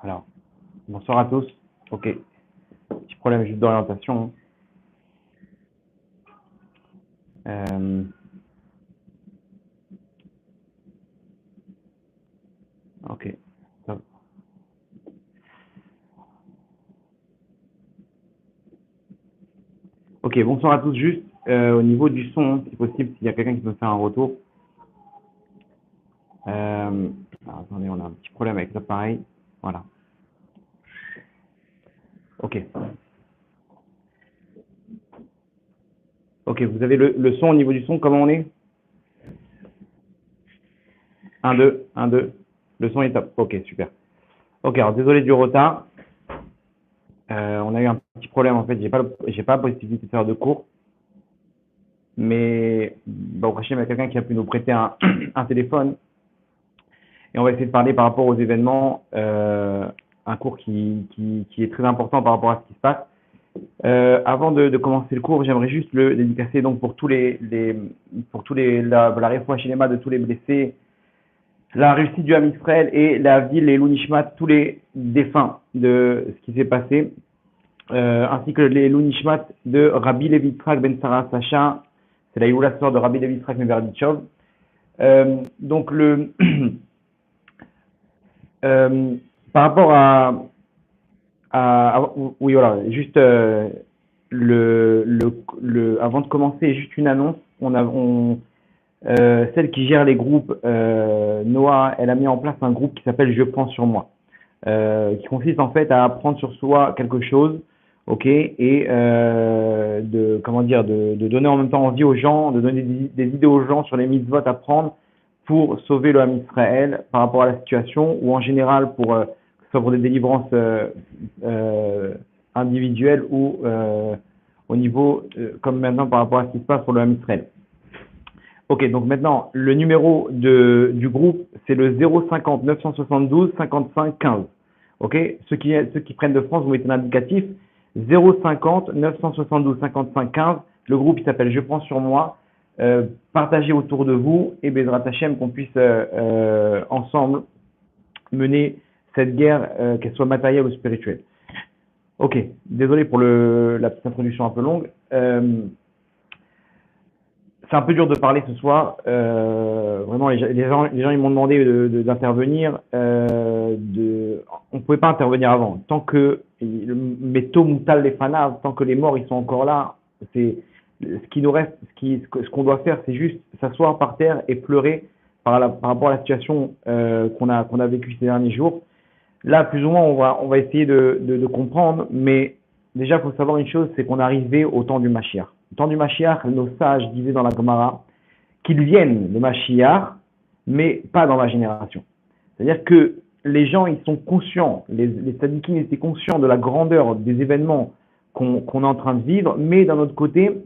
Alors, bonsoir à tous. Ok, petit problème juste d'orientation. Ok. Top. Ok, bonsoir à tous. Juste au niveau du son, si possible, s'il y a quelqu'un qui peut faire un retour. Alors, attendez, on a un petit problème avec l'appareil. Voilà. Ok. Ok, vous avez le son au niveau du son, comment on est? 1, 2, 1, 2. Le son est top. Ok, super. Ok, alors désolé du retard. On a eu un petit problème en fait. J'ai pas la possibilité de faire de cours. Mais bon, au Hachem, il y a quelqu'un qui a pu nous prêter un téléphone. Et on va essayer de parler par rapport aux événements, un cours qui est très important par rapport à ce qui se passe. Avant de commencer le cours, j'aimerais juste le dédicacer donc pour tous la réfoua shlema de tous les blessés, la réussite du Ham Israël et la ville et l'Unishmat, tous les défunts de ce qui s'est passé, ainsi que les l'Unishmat de Rabbi Levi Yitzhak ben Sarah Sacha, c'est la Youla sort de Rabbi Levi Yitzhak ben Berdichov. Donc par rapport oui, voilà, juste avant de commencer, juste une annonce. Celle qui gère les groupes, Noah, elle a mis en place un groupe qui s'appelle Je prends sur moi, qui consiste en fait à prendre sur soi quelque chose, ok, et de donner en même temps envie aux gens, de donner des idées aux gens sur les mitzvot à prendre pour sauver le Ham Israël par rapport à la situation, ou en général pour que ce soit pour des délivrances individuelles ou au niveau, comme maintenant par rapport à ce qui se passe pour le Ham Israël. Ok, donc maintenant, le numéro du groupe, c'est le 050 972 55 15. Ok, ceux qui prennent de France, vous mettez un indicatif 050 972 55 15. Le groupe, il s'appelle Je prends sur moi. Partagez autour de vous et Bezrat Hashem qu'on puisse ensemble mener cette guerre, qu'elle soit matérielle ou spirituelle. Ok, désolé pour la petite introduction un peu longue. C'est un peu dur de parler ce soir. Vraiment, les gens ils m'ont demandé d'intervenir. On ne pouvait pas intervenir avant. Tant que Meto Moutal les Fanav, tant que les morts ils sont encore là, c'est ce qui nous reste, ce qu'on doit faire, c'est juste s'asseoir par terre et pleurer par rapport à la situation qu'on a vécue ces derniers jours. Là, plus ou moins, on va essayer de comprendre, mais déjà, il faut savoir une chose, c'est qu'on est arrivé au temps du Mashiach. Au temps du Mashiach, nos sages disaient dans la Gemara qu'ils viennent le Mashiach, mais pas dans la génération. C'est-à-dire que les gens, ils sont conscients, les tzadikim étaient conscients de la grandeur des événements qu'on est en train de vivre, mais d'un autre côté,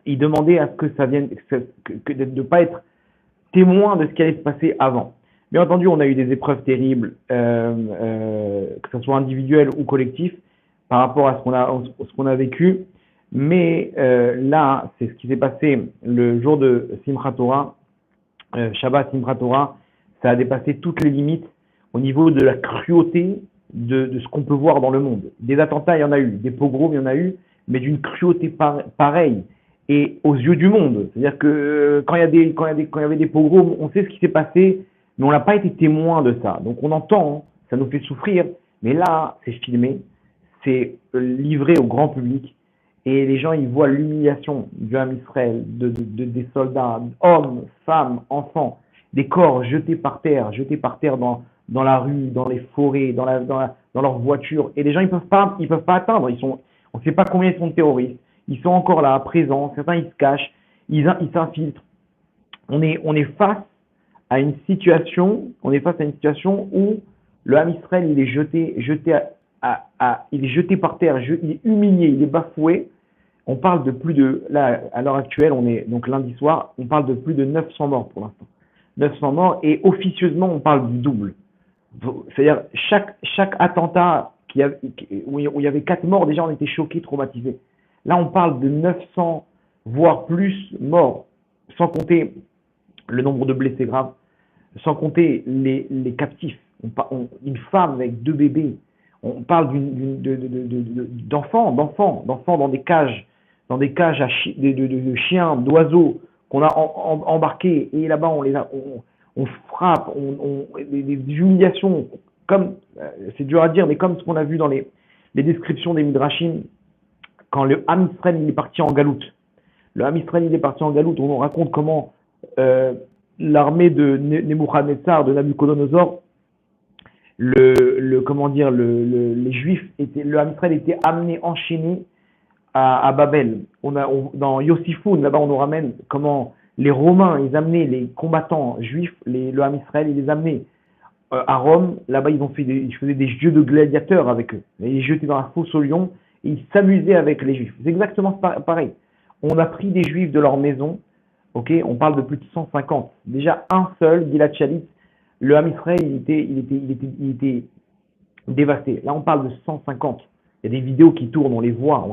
ils demandaient à ce que ça vienne, de ne pas être témoin de ce qui allait se passer avant. Bien entendu, on a eu des épreuves terribles, que ce soit individuelles ou collectives, par rapport à ce qu'on a vécu. Mais là, c'est ce qui s'est passé le jour de Simchat Torah, Shabbat Simchat Torah. Ça a dépassé toutes les limites au niveau de la cruauté de ce qu'on peut voir dans le monde. Des attentats, il y en a eu, des pogroms, il y en a eu, mais d'une cruauté pareille et aux yeux du monde. C'est-à-dire que quand il y avait des pogroms, on sait ce qui s'est passé, mais on n'a pas été témoin de ça. Donc on entend, ça nous fait souffrir, mais là, c'est filmé, c'est livré au grand public, et les gens, ils voient l'humiliation du Ham Israël, des soldats, hommes, femmes, enfants, des corps jetés par terre dans la rue, dans les forêts, dans leurs voitures, et les gens, ils peuvent pas atteindre, on ne sait pas combien ils sont de terroristes, ils sont encore là, présents, certains ils se cachent, ils s'infiltrent. On est face à une situation, où le Ham Israël, il est il est jeté par terre, il est humilié, il est bafoué. On parle de là, à l'heure actuelle, on est donc lundi soir, on parle de plus de 900 morts pour l'instant. 900 morts, et officieusement, on parle du double. C'est-à-dire, chaque attentat où il y avait 4 morts, déjà, on était choqués, traumatisés. Là, on parle de 900, voire plus morts, sans compter le nombre de blessés graves, sans compter les captifs. une femme avec 2 bébés. On parle d'enfants dans des cages de chiens, d'oiseaux qu'on a embarqués et là-bas on frappe, des humiliations comme c'est dur à dire, mais comme ce qu'on a vu dans les descriptions des Midrashim quand le Ham Israël il est parti en galoute. Le Ham Israël il est parti en galoute. On nous raconte comment l'armée de Nebuchadnezzar, de Nabucodonosor, comment dire, les Juifs le Ham Israël était amené, enchaîné à Babel. Dans Yossifoun, là-bas, on nous ramène comment les Romains, ils amenaient les combattants juifs, le Ham Israël, ils les amenaient à Rome. Là-bas, ils faisaient des jeux de gladiateurs avec eux. Ils jetaient dans la fosse aux lions et ils s'amusaient avec les Juifs. C'est exactement pareil. On a pris des Juifs de leur maison. Ok, on parle de plus de 150. Déjà, un seul, Gilad Shalit, le Ham Israël, il était dévasté. Là, on parle de 150. Il y a des vidéos qui tournent, on les voit,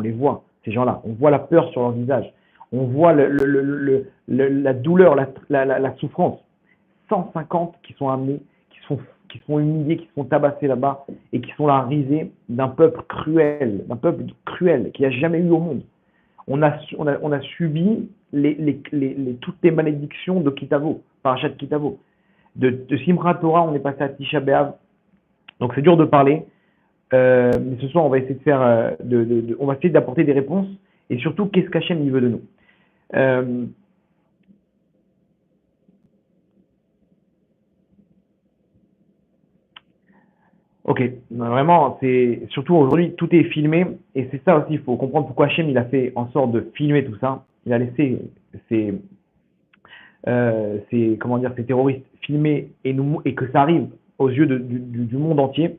ces gens-là. On voit la peur sur leur visage. On voit la douleur, la souffrance. 150 qui sont amenés, qui sont humiliés, qui sont tabassés là-bas et qui sont la risée d'un peuple cruel qu'il n'y a jamais eu au monde. On a subi toutes les malédictions de Kitavo, Parashat Kitavo. De Simchat Torah, on est passé à Tisha B'Av. Donc c'est dur de parler, mais ce soir on va essayer de faire, on va essayer d'apporter des réponses et surtout qu'est-ce qu'Hachem il veut de nous. Ok, vraiment, c'est surtout aujourd'hui tout est filmé et c'est ça aussi, il faut comprendre pourquoi Hachem il a fait en sorte de filmer tout ça. Il a laissé comment dire, ces terroristes filmer et que ça arrive aux yeux du monde entier.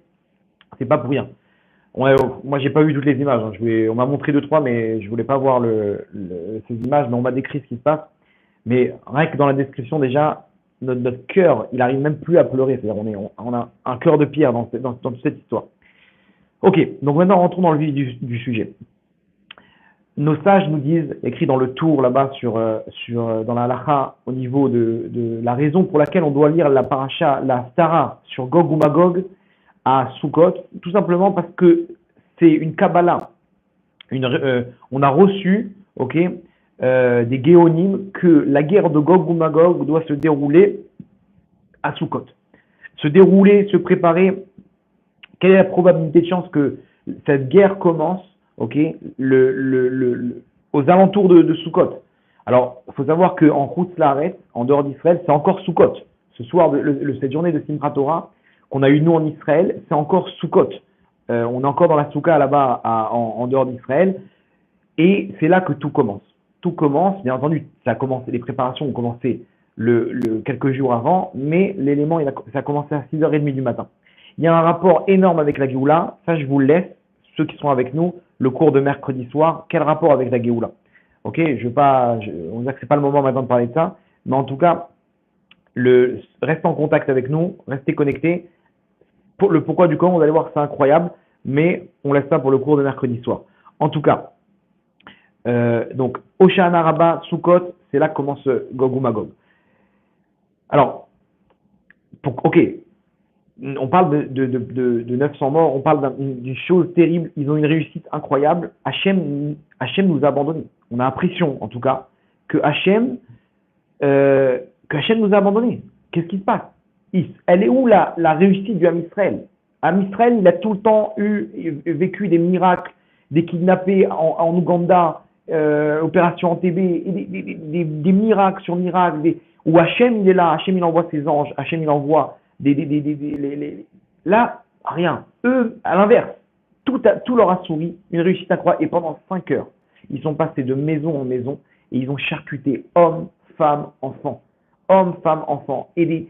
C'est pas pour rien. Moi, j'ai pas vu toutes les images. Hein. On m'a montré 2, 3, mais je voulais pas voir ces images. Mais on m'a décrit ce qui se passe. Mais rien que dans la description, déjà, notre cœur, il arrive même plus à pleurer. C'est-à-dire, on a un cœur de pierre dans toute cette histoire. Ok, donc maintenant, rentrons dans le vif du sujet. Nos sages nous disent, écrit dans le tour là-bas dans la halacha, au niveau de la raison pour laquelle on doit lire la paracha, la Stara sur Gog ou Magog, à Sukkot, tout simplement parce que c'est une Kabbalah. On a reçu des géonymes que la guerre de Gog ou Magog doit se dérouler à Sukkot. Se préparer, quelle est la probabilité de chance que cette guerre commence aux alentours de Sukkot. Alors, il faut savoir qu'en Chutz La'aretz, en dehors d'Israël, c'est encore Sukkot. Ce soir, cette journée de Simchat Torah, qu'on a eu nous en Israël, c'est encore Sukkot. On est encore dans la Soukha là-bas en dehors d'Israël. Et c'est là que tout commence. Tout commence, bien entendu, les préparations ont commencé quelques jours avant, mais l'élément, ça a commencé à 6h30 du matin. Il y a un rapport énorme avec la Géoula, ça je vous le laisse, ceux qui sont avec nous, le cours de mercredi soir, quel rapport avec la Géoula? Ok, on dirait que c'est pas le moment maintenant de parler de ça, mais en tout cas, restez en contact avec nous, restez connectés. Le pourquoi du comment, vous allez voir, c'est incroyable, mais on laisse ça pour le cours de mercredi soir. En tout cas, donc, Hoshana Rabbah, Sukkot, c'est là que commence Gog ou Magog. Alors, on parle de 900 morts, on parle d'une chose terrible, ils ont une réussite incroyable. Hachem nous a abandonnés. On a l'impression, en tout cas, que Hachem nous a abandonnés. Qu'est-ce qui se passe? Elle est où la réussite du Ham Israël? Ham Israël, il a tout le temps vécu des miracles, des kidnappés en Ouganda, opération Entebbe, des miracles sur miracles, où Hachem il est là, Hachem il envoie ses anges, Hachem il envoie là, rien. Eux, à l'inverse, tout leur a souri, une réussite incroyable, et pendant 5 heures, ils sont passés de maison en maison, et ils ont charcuté hommes, femmes, enfants. Hommes, femmes, enfants, et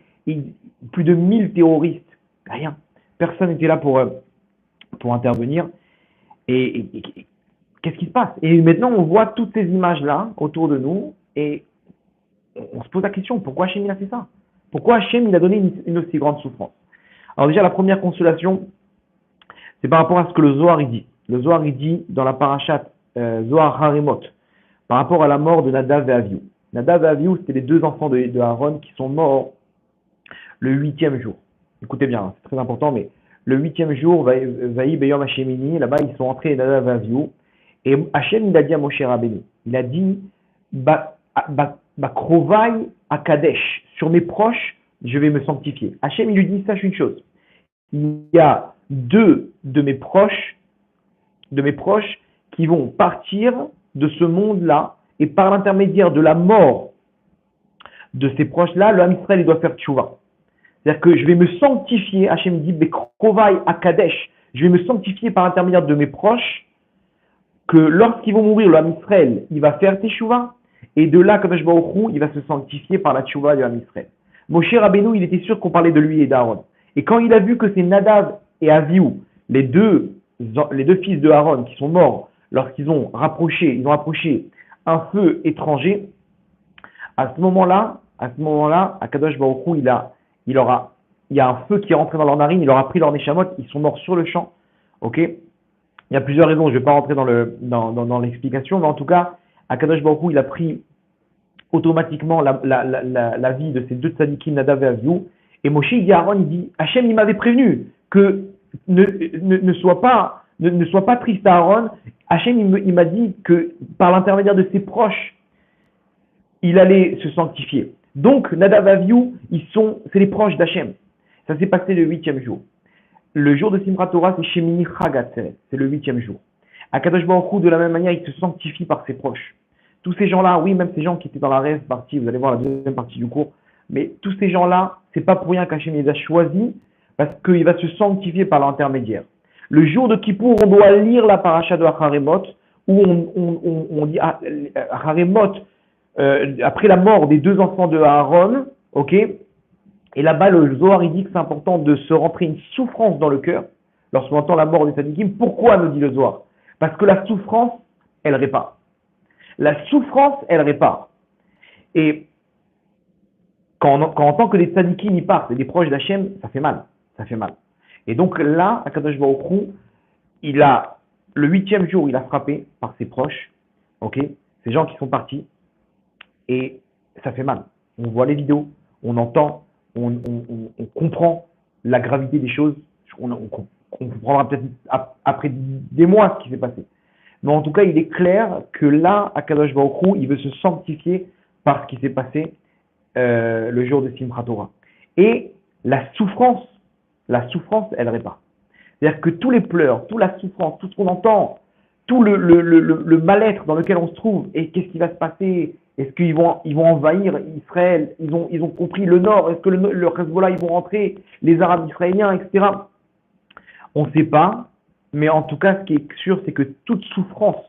plus de 1000 terroristes, rien. Personne n'était là pour intervenir, et qu'est-ce qui se passe? Et maintenant, on voit toutes ces images-là autour de nous et on se pose la question, pourquoi Hachem il a fait ça? Pourquoi Hachem il a donné une aussi grande souffrance? Alors déjà, la première consolation, c'est par rapport à ce que le Zohar il dit. Le Zohar il dit dans la parashat Zohar Harimot, par rapport à la mort de Nadav et Avihu. Nadav et Avihu, c'était les 2 enfants de Aaron qui sont morts le 8e jour. Écoutez bien, c'est très important, mais le 8e jour, Vaï Beyom Hashemini, là-bas, ils sont entrés Nadav et Avihu, et Hachem, il a dit à Moshe Rabbeinu, il a dit, Krovai à Kadesh, sur mes proches, je vais me sanctifier. Hachem, il lui dit, sache une chose, il y a deux de mes proches qui vont partir de ce monde-là, et par l'intermédiaire de la mort de ces proches-là, le Ham Israël, il doit faire tchouva. C'est-à-dire que je vais me sanctifier, Hachem dit, Bekrovai à Kadesh, je vais me sanctifier par l'intermédiaire de mes proches, que lorsqu'ils vont mourir, le Ham Israël, il va faire tchouva, et de là, Kadosh Baruch Hu, il va se sanctifier par la tchouva du Ham Israël. Moshe Rabbeinu, il était sûr qu'on parlait de lui et d'Aaron. Et quand il a vu que c'est Nadav et Avihu, les deux fils de Aaron qui sont morts, lorsqu'ils ont rapproché un feu étranger, à ce moment-là, Akadosh Baruch Hu, il y a un feu qui est rentré dans leur narine, il leur a pris leur neshamot, ils sont morts sur le champ. Ok? Il y a plusieurs raisons, je ne vais pas rentrer dans l'explication, mais en tout cas, Akadosh Baruch Hu, il a pris automatiquement la vie de ces deux tzadikim, Nadav et Avihu. Et Moshe, il dit à Aaron, il dit, Hachem, il m'avait prévenu que ne sois pas triste à Aaron. Hachem, il m'a dit que par l'intermédiaire de ses proches, il allait se sanctifier. Donc, Nadav et Avihu, c'est les proches d'Hachem. Ça s'est passé le 8e jour. Le jour de Simchat Torah, c'est Shemini Chag Atzeret, c'est le 8e jour. Akadosh Baruch Hu, de la même manière, il se sanctifie par ses proches. Tous ces gens-là, oui, même ces gens qui étaient dans la rêve partie, vous allez voir la deuxième partie du cours, mais tous ces gens-là, c'est pas pour rien qu'Hachem les a choisis, parce qu'il va se sanctifier par l'intermédiaire. Le jour de Kippour, on doit lire la paracha de Acharemot, où on dit Acharemot, après la mort des deux enfants de Aaron, ok? Et là-bas, le Zohar, il dit que c'est important de se rentrer une souffrance dans le cœur, lorsqu'on entend la mort des tzadikim. Pourquoi, nous dit le Zohar? Parce que la souffrance, elle répare. La souffrance, elle répare. Et quand on entend que les tzadikim y partent, et des proches d'Hachem, ça fait mal. Ça fait mal. Et donc là, Akadosh Baruch Hu, le 8e jour, il a frappé par ses proches, ok, ces gens qui sont partis, et ça fait mal. On voit les vidéos, on entend, on comprend la gravité des choses, on comprendra peut-être après des mois ce qui s'est passé. Mais en tout cas, il est clair que là, Akadosh Baruch Hu, il veut se sanctifier par ce qui s'est passé le jour de Simchat Torah. Et la souffrance, elle répare. C'est-à-dire que tous les pleurs, toute la souffrance, tout ce qu'on entend, tout le mal-être dans lequel on se trouve, et qu'est-ce qui va se passer? Est-ce qu'ils vont envahir Israël? Ils ont compris le nord? Est-ce que le Hezbollah, ils vont rentrer? Les Arabes israéliens, etc. On ne sait pas, mais en tout cas, ce qui est sûr, c'est que toute souffrance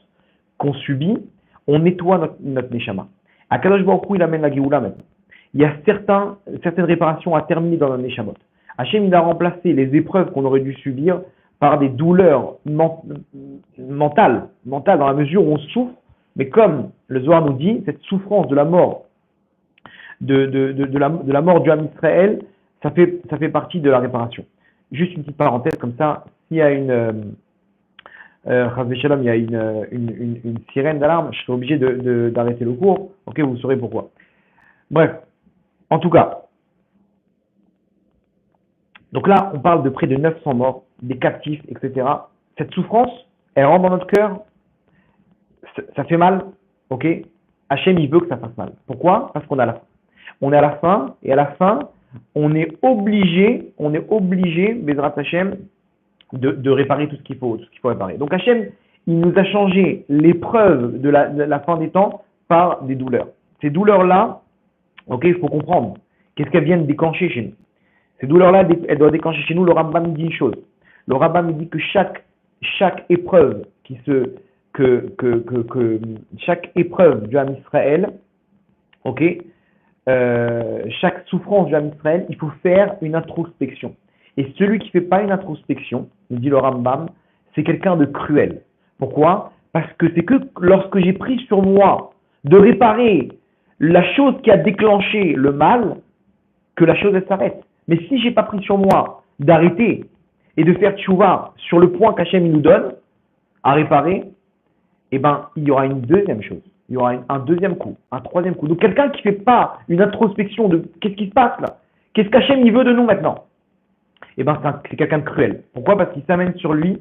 qu'on subit, on nettoie notre neshama. Akadosh Baruch Hu, il amène la Géoula maintenant. Il y a certaines réparations à terminer dans notre neshamot. Hachem, il a remplacé les épreuves qu'on aurait dû subir par des douleurs mentales dans la mesure où on souffre, mais comme le Zohar nous dit, cette souffrance de la mort de la mort du Ham Israël, ça fait partie de la réparation. Juste une petite parenthèse comme ça, s'il y a il y a une sirène d'alarme, je serai obligé d'arrêter le cours, ok, vous saurez pourquoi. Bref, en tout cas, donc là, on parle de près de 900 morts, des captifs, etc. Cette souffrance, elle rentre dans notre cœur, ça fait mal, ok? Hachem, il veut que ça fasse mal. Pourquoi? Parce qu'on est à la fin. On est à la fin, et à la fin, on est obligé, Bezrat Hachem, de réparer tout ce qu'il faut réparer. Donc Hachem, il nous a changé l'épreuve de la fin des temps par des douleurs. Ces douleurs-là, ok, il faut comprendre. Qu'est-ce qu'elles viennent déclencher chez nous? Ces douleurs-là, elles doivent déclencher chez nous. Le Rambam dit une chose. Le Rambam dit que chaque épreuve chaque épreuve du Ham Israël, ok, chaque souffrance du Ham Israël, il faut faire une introspection. Et celui qui ne fait pas une introspection, nous dit le Rambam, c'est quelqu'un de cruel. Pourquoi? Parce que c'est que lorsque j'ai pris sur moi de réparer la chose qui a déclenché le mal, que la chose elle s'arrête. Mais si j'ai pas pris sur moi d'arrêter et de faire tchouva sur le point qu'Hachem nous donne à réparer, eh ben, il y aura une deuxième chose. Il y aura un deuxième coup, un troisième coup. Donc quelqu'un qui ne fait pas une introspection de qu'est-ce qui se passe là? Qu'est-ce qu'Hachem il veut de nous maintenant? eh ben c'est quelqu'un de cruel. Pourquoi? Parce qu'il s'amène sur lui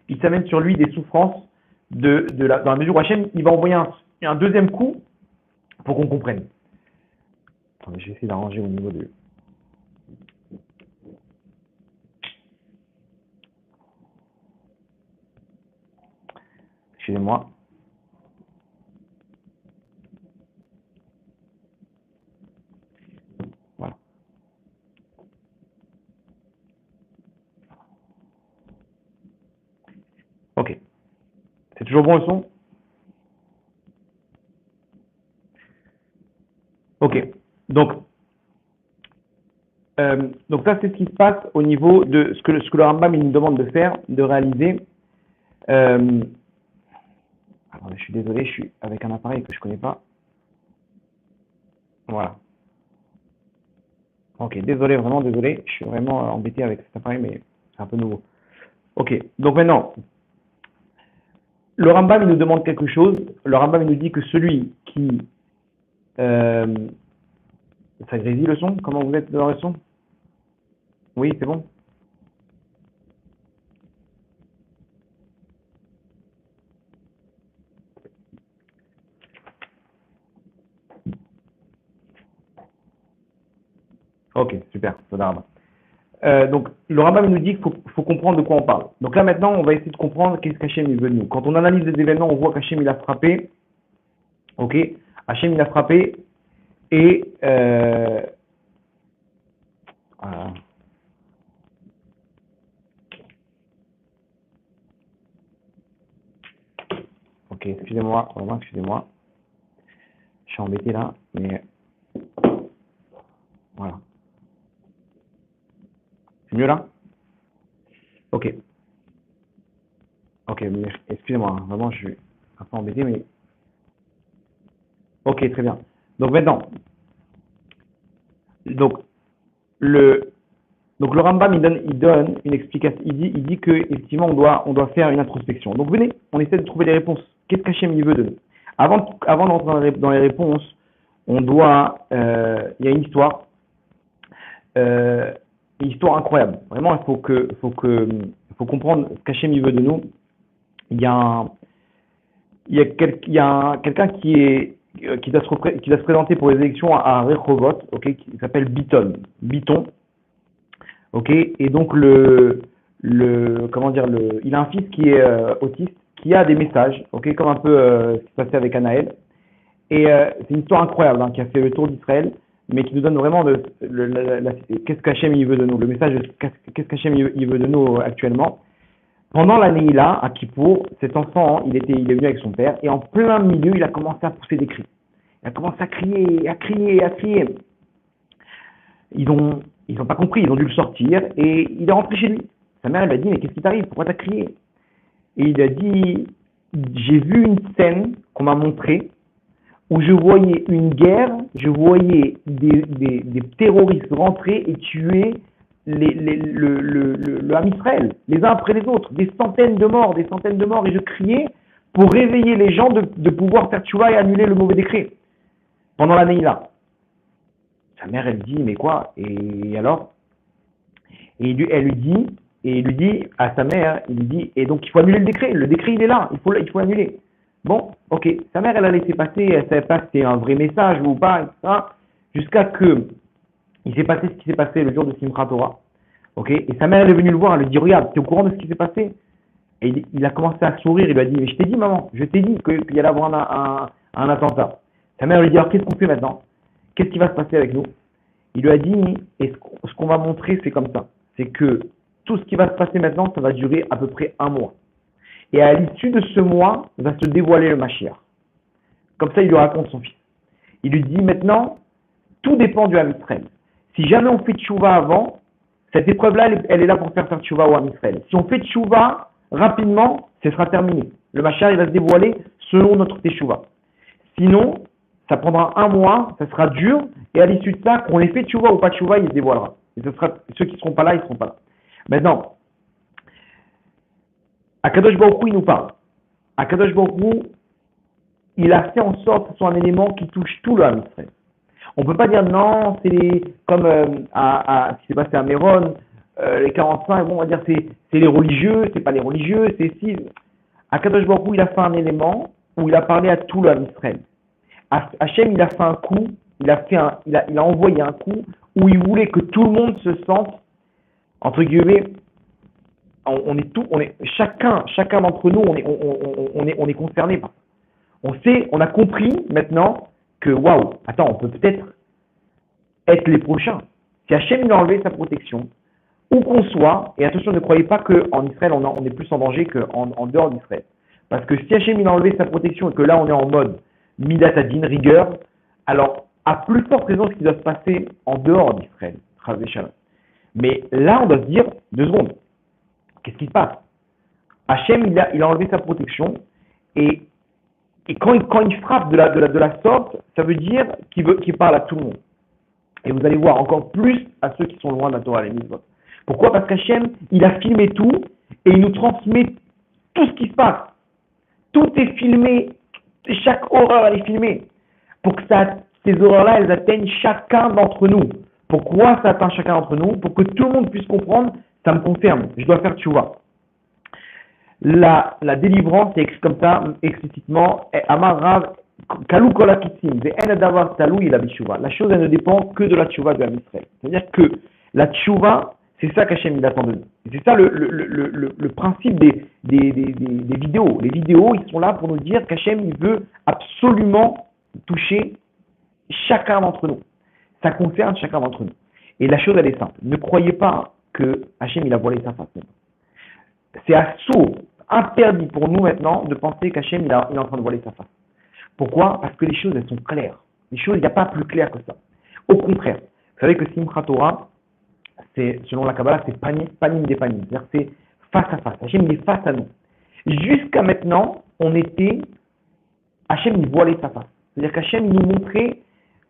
des souffrances dans la mesure où Hachem, il va envoyer un deuxième coup pour qu'on comprenne. Attendez, je vais essayer d'arranger au niveau de... Excusez-moi. Voilà. Ok. C'est toujours bon le son? Ok. Donc ça, c'est ce qui se passe au niveau de ce que le Rambam il nous demande de faire, de réaliser. Attendez, je suis désolé, je suis avec un appareil que je connais pas. Voilà. Ok, désolé, vraiment désolé. Je suis vraiment embêté avec cet appareil, mais c'est un peu nouveau. Ok, donc maintenant, le Rambam il nous demande quelque chose. Le Rambam il nous dit que celui qui... ça grésille le son? Comment vous êtes dans le son? Oui, c'est bon? Ok, super, ça va. Donc, le Rambam nous dit qu'il faut comprendre de quoi on parle. Donc là, maintenant, on va essayer de comprendre qu'est-ce qu'Hachem il veut de nous. Quand on analyse les événements, on voit qu'Hachem il a frappé. Ok, Hachem il a frappé et voilà. Ok, excusez-moi, vraiment, excusez-moi. Je suis embêté là, mais voilà. C'est mieux là? Ok, ok, mais excusez-moi, hein, vraiment, je suis un peu embêté, mais ok, très bien. Donc maintenant, donc le Donc le Rambam il donne une explication, il dit que effectivement on doit faire une introspection. Donc venez, on essaie de trouver les réponses. Qu'est-ce qu'Hachem il veut de nous? Avant d'entrer dans les réponses, il y a une histoire incroyable. Vraiment, il faut comprendre ce qu'Hachem il veut de nous. Il y a un, quelqu'un qui doit se présenter pour les élections à Rehovot, ok, qui s'appelle Biton. Ok, et donc comment dire, il a un fils qui est autiste, qui a des messages, ok, comme un peu ce qui se passait avec Anaël. Et c'est une histoire incroyable hein, qui a fait le tour d'Israël, mais qui nous donne vraiment qu'est-ce qu'Hachem il veut de nous, le message de qu'est-ce qu'Hachem il veut de nous actuellement. Pendant la Neila, à Kippour, cet enfant, il est venu avec son père, et en plein milieu, il a commencé à pousser des cris. Il a commencé à crier, à crier, à crier. Ils ont pas compris, ils ont dû le sortir et il est rentré chez lui. Sa mère, elle lui a dit, mais qu'est-ce qui t'arrive? Pourquoi t'as crié? Et il a dit, j'ai vu une scène qu'on m'a montrée où je voyais une guerre, je voyais des terroristes rentrer et tuer le Ham Israël, les uns après les autres, des centaines de morts, et je criais pour réveiller les gens de pouvoir faire tchouva et annuler le mauvais décret pendant la Neila. Sa mère, elle dit, mais quoi? Et alors? Il lui dit à sa mère, il lui dit, et donc il faut annuler le décret il est là, il faut annuler. Bon, ok, sa mère, elle a laissé passer, elle savait pas si c'était un vrai message ou pas, etc. Jusqu'à que il s'est passé ce qui s'est passé le jour de Simchat Torah. Ok, et sa mère, elle est venue le voir, elle lui dit, regarde, tu es au courant de ce qui s'est passé? Et il a commencé à sourire, il lui a dit, mais je t'ai dit, maman, je t'ai dit qu'il y allait avoir un attentat. Sa mère lui dit, alors qu'est-ce qu'on fait maintenant? Qu'est-ce qui va se passer avec nous? Il lui a dit, et ce qu'on va montrer, c'est comme ça. C'est que tout ce qui va se passer maintenant, ça va durer à peu près un mois. Et à l'issue de ce mois, va se dévoiler le Mashiach. Comme ça, il lui raconte son fils. Il lui dit maintenant, tout dépend du Ham Israël. Si jamais on fait tchouva avant, cette épreuve-là, elle est là pour faire tchouva au Ham Israël. Si on fait tchouva rapidement, ce sera terminé. Le Mashiach, il va se dévoiler selon notre tchouva. Sinon, ça prendra un mois, ça sera dur, et à l'issue de ça, qu'on ait fait tchouva ou pas tchouva, il se dévoilera. Et ceux qui ne seront pas là, ils ne seront pas là. Maintenant, Akadosh Baruch Hu, il nous parle. Akadosh Baruch Hu, il a fait en sorte que ce soit un élément qui touche tout le Ham Israël. On ne peut pas dire non, c'est comme ce qui s'est passé à Méron, les 45, bon, on va dire c'est les religieux, c'est pas les religieux, c'est si. Akadosh Baruch Hu, il a fait un élément où il a parlé à tout l'homme Israël. Hachem, il a fait un coup, il a envoyé un coup où il voulait que tout le monde se sente, entre guillemets, chacun d'entre nous, on est concerné par ça. On a compris maintenant que, waouh, attends, on peut peut-être être les prochains. Si Hachem il a enlevé sa protection, où qu'on soit, et attention, ne croyez pas qu'en Israël, on est plus en danger qu'en dehors d'Israël. Parce que si Hachem il a enlevé sa protection et que là, on est en mode Midat Adin, rigueur, alors, à plus forte raison, ce qui doit se passer en dehors d'Israël. Mais là, on doit se dire, 2 secondes, qu'est-ce qui se passe? Hachem, il a enlevé sa protection, et quand il frappe de la sorte, ça veut dire qu'il parle à tout le monde. Et vous allez voir encore plus à ceux qui sont loin de la Torah et les mitzvot. Pourquoi? Parce qu'Hachem, il a filmé tout et il nous transmet tout ce qui se passe. Tout est filmé, chaque horreur elle est filmée. Pour que ces horreurs-là, elles atteignent chacun d'entre nous. Pourquoi ça atteint chacun d'entre nous? Pour que tout le monde puisse comprendre, ça me concerne, je dois faire tchouva. La délivrance est écrit comme ça, explicitement, Amar Rav, Kalou Kol HaKitzim, Ve'en Adavar Talou Ila B'Tchouva. La chose, elle ne dépend que de la tchouva de Israël. C'est-à-dire que la tchouva, c'est ça qu'Hachem il attend de nous. C'est ça le principe des vidéos. Les vidéos, ils sont là pour nous dire qu'Hachem, il veut absolument toucher chacun d'entre nous. Ça concerne chacun d'entre nous. Et la chose, elle est simple. Ne croyez pas que Hachem, il a voilé sa face. C'est assourd, interdit pour nous maintenant de penser qu'Hachem, il est en train de voiler sa face. Pourquoi? Parce que les choses, elles sont claires. Les choses, il n'y a pas plus clair que ça. Au contraire, vous savez que Simchat Torah, selon la Kabbalah, c'est panim des panim. C'est-à-dire c'est face à face. Hachem, il est face à nous. Jusqu'à maintenant, Hachem, il voilait sa face. C'est-à-dire qu'Hachem, il nous montrait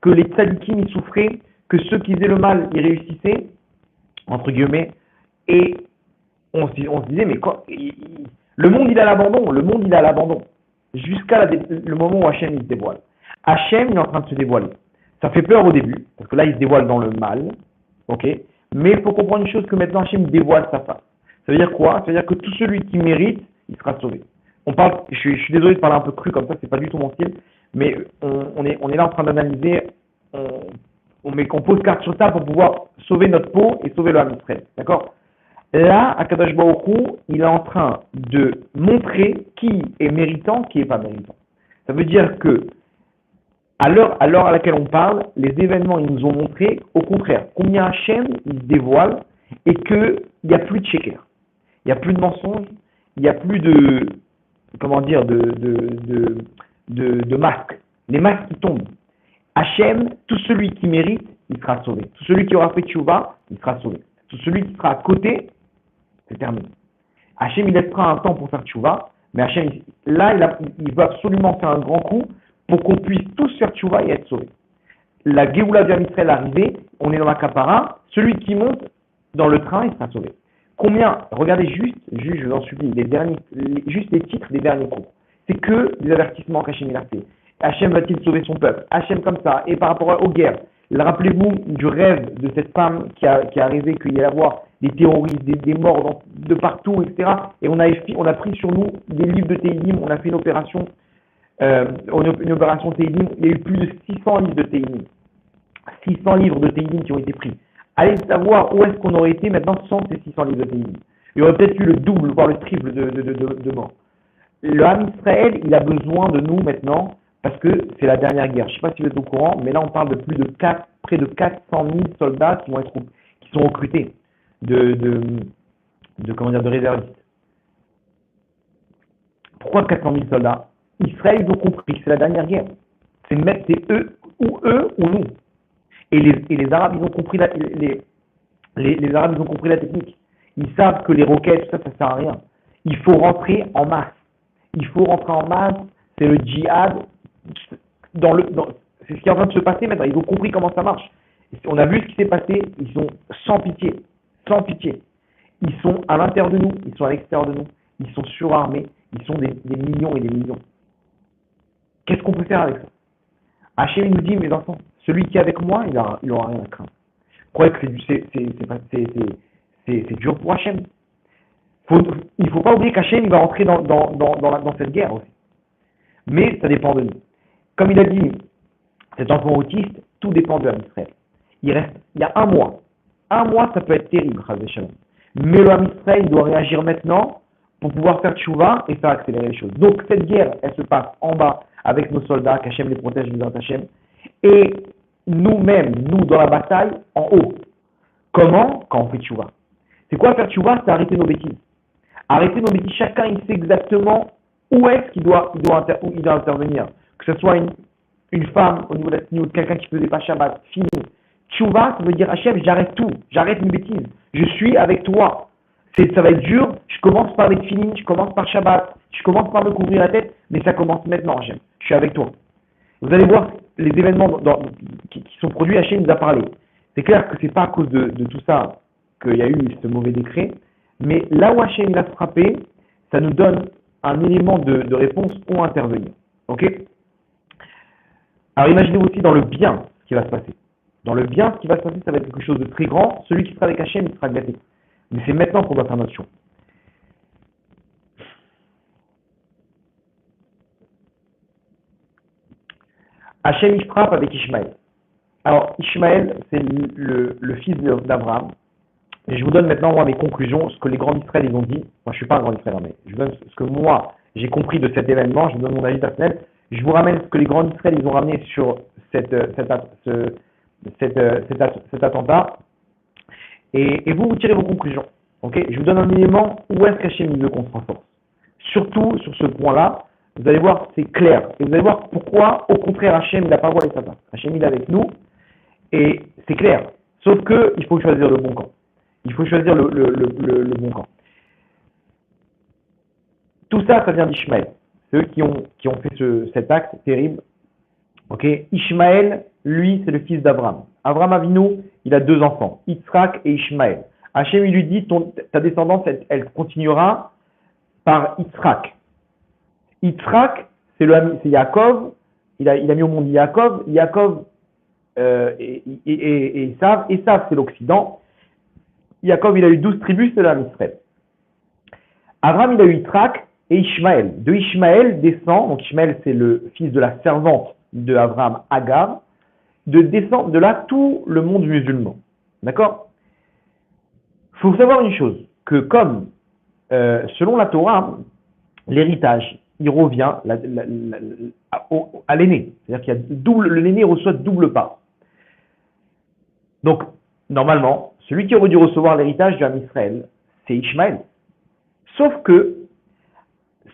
que les tzadikim, ils souffraient, que ceux qui faisaient le mal, ils réussissaient, entre guillemets, et on se disait, mais quoi, le monde, il a l'abandon. Jusqu'à le moment où Hachem, il se dévoile. Hachem, il est en train de se dévoiler. Ça fait peur au début, parce que là, il se dévoile dans le mal, ok? Mais il faut comprendre une chose, que maintenant, Hachem dévoile sa face. Ça veut dire quoi? Ça veut dire que tout celui qui mérite, il sera sauvé. Je suis désolé de parler un peu cru comme ça, c'est pas du tout mon style, mais on est là en train d'analyser, on pose carte sur table pour pouvoir sauver notre peau et sauver le Ham Israël. D'accord? Là, Akadosh Baruch Hu, il est en train de montrer qui est méritant, qui n'est pas méritant. Ça veut dire que, à l'heure à laquelle on parle, les événements, ils nous ont montré, au contraire, combien Hachem, il se dévoile et qu'il n'y a plus de sheker. Il n'y a plus de mensonges, il n'y a plus de, de masques. Les masques qui tombent. Hachem, tout celui qui mérite, il sera sauvé. Tout celui qui aura fait tchouva, il sera sauvé. Tout celui qui sera à côté, c'est terminé. Hachem, il laissera un temps pour faire tchouva, mais Hachem, là, il veut absolument faire un grand coup pour qu'on puisse tous faire tchouva et être sauvés. La Géoula du Ham Israël est arrivée, on est dans la Kapara, celui qui monte dans le train, il sera sauvé. Combien? Regardez je vous en supplie, juste les titres des derniers cours. C'est que des avertissements qu'Hachem il a fait. Hachem va-t-il sauver son peuple? Hachem comme ça. Et par rapport aux guerres, rappelez-vous du rêve de cette femme qui a rêvé qu'il y allait avoir des terroristes, des morts de partout, etc. Et on a pris sur nous des livres de Teilim, on a fait une opération Teilim, il y a eu plus de 600 livres de Teilim. 600 livres de Teilim qui ont été pris. Allez savoir où est-ce qu'on aurait été maintenant sans ces 600 livres de Teilim. Il y aurait peut-être eu le double, voire le triple de morts. Le Ham Israël, il a besoin de nous maintenant, parce que c'est la dernière guerre. Je ne sais pas si vous êtes au courant, mais là on parle de près de 400 000 soldats qui sont recrutés de réservistes. Pourquoi 400 000 soldats? Israël, ils ont compris que c'est la dernière guerre. C'est eux ou nous. Et les Arabes, ils ont compris les Arabes, ils ont compris la technique. Ils savent que les roquettes, tout ça, ça sert à rien. Il faut rentrer en masse. C'est le djihad. C'est ce qui est en train de se passer maintenant. Ils ont compris comment ça marche. On a vu ce qui s'est passé. Ils sont sans pitié. Ils sont à l'intérieur de nous. Ils sont à l'extérieur de nous. Ils sont surarmés. Ils sont des millions et des millions. Qu'est-ce qu'on peut faire avec ça? Hachem nous dit, mes enfants, celui qui est avec moi, il n'aura rien à craindre. Croyez que c'est dur pour Hachem. Il ne faut pas oublier qu'Hachem il va rentrer dans cette guerre aussi. Mais ça dépend de nous. Comme il a dit, cet enfant autiste, tout dépend de Israël. Il y a un mois. Un mois, ça peut être terrible, Chas v'Shalom. Mais le Ham Israël doit réagir maintenant pour pouvoir faire tchouva et faire accélérer les choses. Donc cette guerre, elle se passe en bas avec nos soldats, qu'Hachem les protège, les Hachem, et nous-mêmes, nous dans la bataille, en haut. Comment? Quand on fait tchouva. C'est quoi faire tchouva? C'est arrêter nos bêtises. Arrêter nos bêtises, chacun il sait exactement où est-ce qu'il doit intervenir. Que ce soit une femme au niveau de la tenue, quelqu'un qui faisait pas Shabbat, fini. Tchouva, ça veut dire Hachem, j'arrête tout, j'arrête mes bêtises, je suis avec toi. Ça va être dur, je commence par les tefilines, je commence par Shabbat, je commence par me couvrir la tête, mais ça commence maintenant, Hachem, je suis avec toi. Vous allez voir les événements qui sont produits, Hachem nous a parlé. C'est clair que c'est pas à cause de tout ça qu'il y a eu ce mauvais décret, mais là où Hachem l'a frappé, ça nous donne un élément de réponse pour intervenir. Ok? Alors imaginez-vous aussi dans le bien ce qui va se passer. Dans le bien, ce qui va se passer, ça va être quelque chose de très grand. Celui qui sera avec Hachem, il sera gâté. Mais c'est maintenant qu'on doit faire notre choix. Hachem, il frappe avec Ishmaël. Alors, Ishmaël, c'est le fils d'Abraham. Et je vous donne maintenant, moi, mes conclusions, ce que les grands d'Israël, ils ont dit. Moi, je ne suis pas un grand d'Israël, mais je vous donne ce que moi, j'ai compris de cet événement. Je vous donne mon avis personnel. Je vous ramène ce que les grands d'Israël, ils ont ramené sur cet attentat. Et vous tirez vos conclusions. Okay, je vous donne un élément où est-ce qu'Hachem veut qu'on se renforce. Surtout sur ce point-là, vous allez voir, c'est clair. Et vous allez voir pourquoi, au contraire, Hachem n'a pas voilé sa face. Hachem il est avec nous, et c'est clair. Sauf que il faut choisir le bon camp. Il faut choisir le bon camp. Tout ça, ça vient d'Ishmaël. C'est eux qui ont fait cet acte terrible. Okay. Ishmaël, lui, c'est le fils d'Abraham. Abraham Avinu, il a 2 enfants, Yitzhak et Ishmaël. Hachem, il lui dit, ta descendance, elle continuera par Yitzhak. Yitzhak, c'est Yaakov, il a mis au monde Yaakov, et Esav. Esav, c'est l'Occident. Yaakov, il a eu 12 tribus, c'est l'âme Israël. Abraham, il a eu Yitzhak et Ishmaël. De Ishmaël descend, donc Ishmaël, c'est le fils de la servante de Abraham, Agar, descend de là tout le monde musulman. D'accord? Il faut savoir une chose, que comme, selon la Torah, l'héritage, il revient à l'aîné. C'est-à-dire qu'il y a l'aîné reçoit double part. Donc, normalement, celui qui aurait dû recevoir l'héritage du Ham Israël, c'est Ishmaël. Sauf que,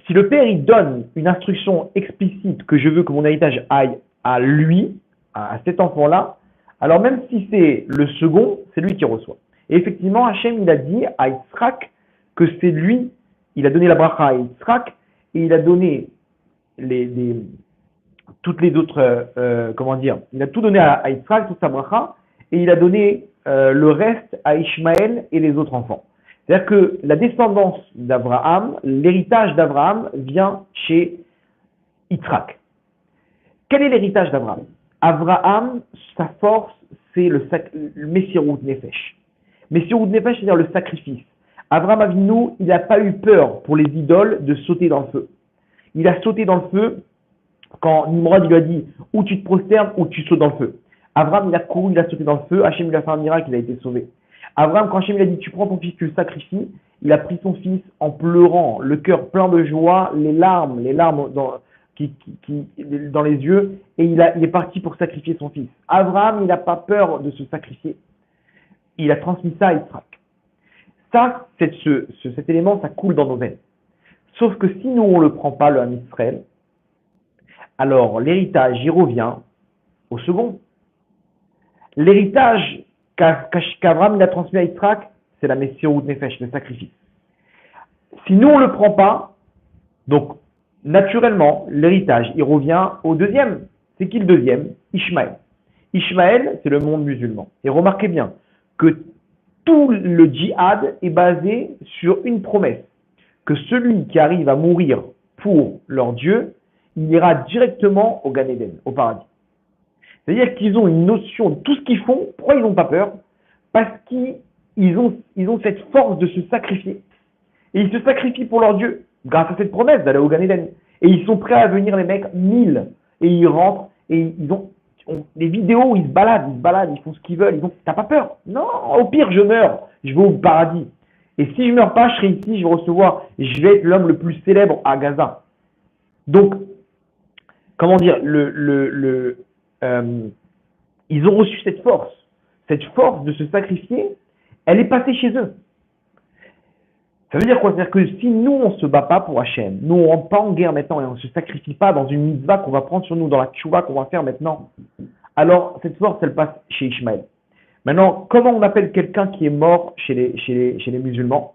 si le père il donne une instruction explicite que je veux que mon héritage aille à lui, à cet enfant-là, alors même si c'est le second, c'est lui qui reçoit. Et effectivement, Hachem, il a dit à Yitzhak que c'est lui, il a donné la bracha à Yitzhak, et il a donné toutes les autres, il a tout donné à Yitzhak, toute sa bracha, et il a donné le reste à Ishmaël et les autres enfants. C'est-à-dire que la descendance d'Abraham, l'héritage d'Abraham vient chez Yitzhak. Quel est l'héritage d'Abraham? Abraham, sa force, c'est le Messirut Nefesh. Messirut Nefesh, c'est-à-dire le sacrifice. Abraham Avinu, il n'a pas eu peur pour les idoles de sauter dans le feu. Il a sauté dans le feu quand Nimrod lui a dit ou tu te prosternes ou tu sautes dans le feu. Abraham, il a couru, il a sauté dans le feu. Hachem, il a fait un miracle, il a été sauvé. Abraham, quand Hachem il a dit tu prends ton fils, tu le sacrifies, il a pris son fils en pleurant, le cœur plein de joie, les larmes dans les yeux, et il est parti pour sacrifier son fils. Abraham, il n'a pas peur de se sacrifier. Il a transmis ça à Yitzhak. Ça, cet élément, ça coule dans nos veines. Sauf que si nous, on ne le prend pas, le Ham Israël, alors l'héritage, il revient au second. L'héritage qu'Abraham a transmis à Yitzhak, c'est la Messirut Nefesh, le sacrifice. Si nous, on ne le prend pas, donc, naturellement, l'héritage, il revient au deuxième. C'est qui le deuxième? Ishmaël. Ishmaël, c'est le monde musulman. Et remarquez bien que tout le djihad est basé sur une promesse, que celui qui arrive à mourir pour leur Dieu, il ira directement au Gan Eden, au paradis. C'est-à-dire qu'ils ont une notion de tout ce qu'ils font. Pourquoi ils n'ont pas peur? Parce qu'ils ils ont cette force de se sacrifier. Et ils se sacrifient pour leur Dieu, grâce à cette promesse d'aller au Gan Eden. Et ils sont prêts à venir, les mecs, 1000. Et ils rentrent, et ils ont des vidéos où ils se baladent, ils font ce qu'ils veulent. T'as pas peur? Non, au pire, je meurs. Je vais au paradis. Et si je meurs pas, je serai ici, je vais recevoir, je vais être l'homme le plus célèbre à Gaza. Donc, comment dire, ils ont reçu cette force de se sacrifier, elle est passée chez eux. Ça veut dire quoi? C'est-à-dire que si nous, on ne se bat pas pour Hachem, nous, on ne rentre pas en guerre maintenant et on ne se sacrifie pas dans une mitzvah qu'on va prendre sur nous, dans la tchouva qu'on va faire maintenant, alors cette force, elle passe chez Ishmaël. Maintenant, comment on appelle quelqu'un qui est mort chez les musulmans?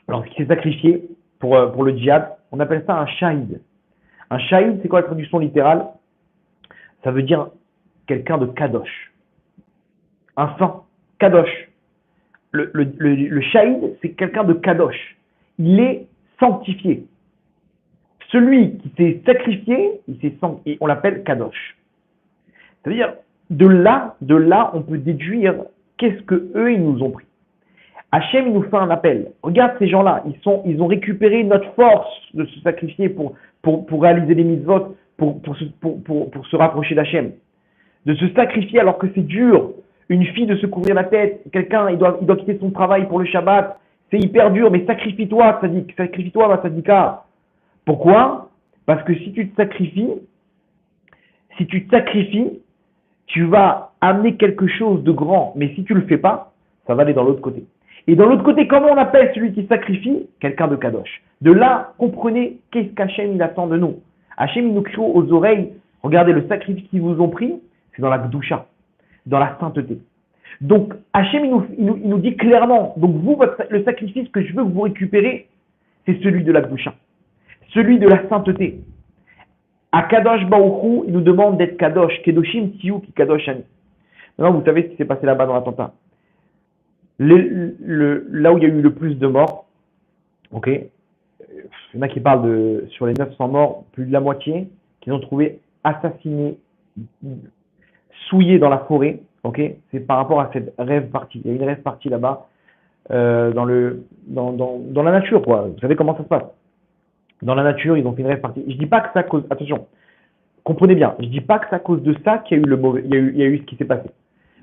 Alors, qui s'est sacrifié pour le djihad, on appelle ça un shahid. Un shahid, c'est quoi la traduction littérale? Ça veut dire quelqu'un de kadosh. Un saint, kadosh. Le shahid, c'est quelqu'un de kadosh. Il est sanctifié. Celui qui s'est sacrifié, et on l'appelle kadosh. C'est-à-dire, de là, on peut déduire qu'est-ce que eux ils nous ont pris. Hachem, il nous fait un appel. Regarde ces gens-là, ils ont récupéré notre force de se sacrifier pour réaliser les mitzvot, pour se rapprocher d'Hachem. De se sacrifier alors que c'est dur. Une fille de se couvrir la tête, quelqu'un, il doit quitter son travail pour le Shabbat. C'est hyper dur, mais sacrifie-toi, ma sadika. Pourquoi? Parce que si tu te sacrifies, tu vas amener quelque chose de grand. Mais si tu ne le fais pas, ça va aller dans l'autre côté. Et dans l'autre côté, comment on appelle celui qui sacrifie? Quelqu'un de kadosh. De là, comprenez qu'est-ce qu'Hachem il attend de nous. Hachem il nous crie aux oreilles, regardez le sacrifice qu'ils vous ont pris, c'est dans la Gdusha, dans la sainteté. Donc Hachem il nous dit clairement, donc vous, le sacrifice que je veux que vous récupérez, c'est celui de la Gdusha, celui de la sainteté. À Kadosh Baruch Hu, il nous demande d'être Kadosh, Kedoshim Tiyu ki Kadosh Ani. Maintenant, vous savez ce qui s'est passé là-bas dans l'attentat. Là où il y a eu le plus de morts, ok, il y en a qui parlent sur les 900 morts, plus de la moitié, qu'ils ont trouvé assassinés, souillés dans la forêt, ok, c'est par rapport à cette rêve partie. Il y a une rêve partie là-bas, dans la nature, quoi. Vous savez comment ça se passe? Dans la nature, ils ont fait une rêve partie. Je dis pas que ça cause, attention, comprenez bien, je dis pas que c'est à cause de ça qu'il y a eu il y a eu ce qui s'est passé.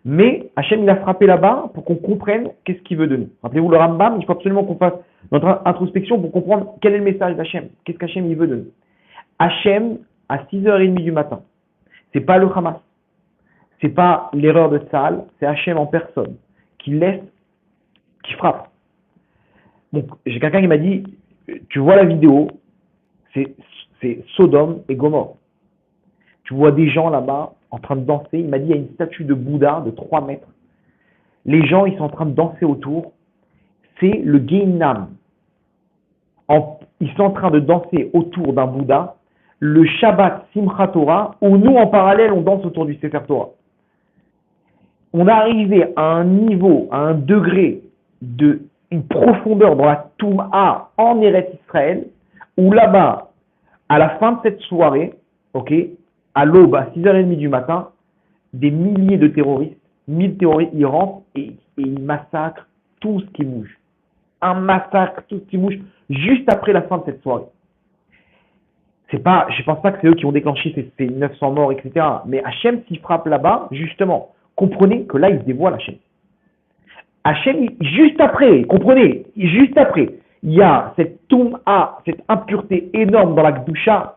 Mais Hachem, il a frappé là-bas pour qu'on comprenne qu'est-ce qu'il veut de nous. Rappelez-vous le Rambam, il faut absolument qu'on fasse notre introspection pour comprendre quel est le message d'Hachem. Qu'est-ce qu'Hachem il veut de nous. Hachem, à 6h30 du matin, c'est pas le Hamas, c'est pas l'erreur de Tzahal, c'est Hachem en personne qui frappe. Donc, j'ai quelqu'un qui m'a dit, tu vois la vidéo, c'est Sodome et Gomorrhe. Tu vois des gens là-bas en train de danser. Il m'a dit, il y a une statue de Bouddha de 3 mètres. Les gens, ils sont en train de danser autour. C'est le Gehinam. Ils sont en train de danser autour d'un Bouddha. Le Shabbat Simchat Torah, où nous, en parallèle, on danse autour du Sefer Torah. On est arrivé à un niveau, à un degré une profondeur dans la Touma en Eretz Israël, où là-bas, à la fin de cette soirée, ok, à l'aube, à 6h30 du matin, des milliers de terroristes, 1000 terroristes, ils rentrent et ils massacrent tout ce qui bouge. Un massacre, tout ce qui bouge, juste après la fin de cette soirée. Je pense pas que c'est eux qui ont déclenché ces 900 morts, etc. Mais Hachem s'y frappe là-bas, justement. Comprenez que là, il se dévoile Hachem. Hachem, juste après, comprenez, juste après, il y a cette touma, cette impureté énorme dans la Gdusha,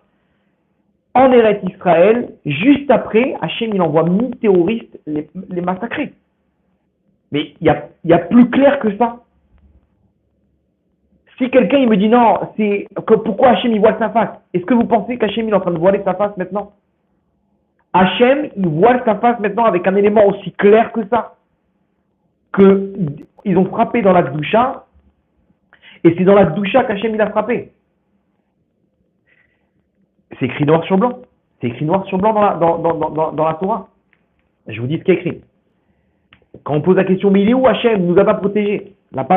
en Eretz Israël, juste après, Hachem, il envoie 1000 terroristes les massacrer. Mais il y a plus clair que ça. Si quelqu'un il me dit non, pourquoi Hachem il voile sa face? Est-ce que vous pensez qu'Hachem il est en train de voiler sa face maintenant? Hachem, il voile sa face maintenant avec un élément aussi clair que ça. Qu'ils ont frappé dans la Gdusha, et c'est dans la Gdusha qu'Hachem il a frappé. C'est écrit noir sur blanc. C'est écrit noir sur blanc dans la Torah. Je vous dis ce qui est écrit. Quand on pose la question, mais il est où Hachem? Il ne nous a pas protégés. Dans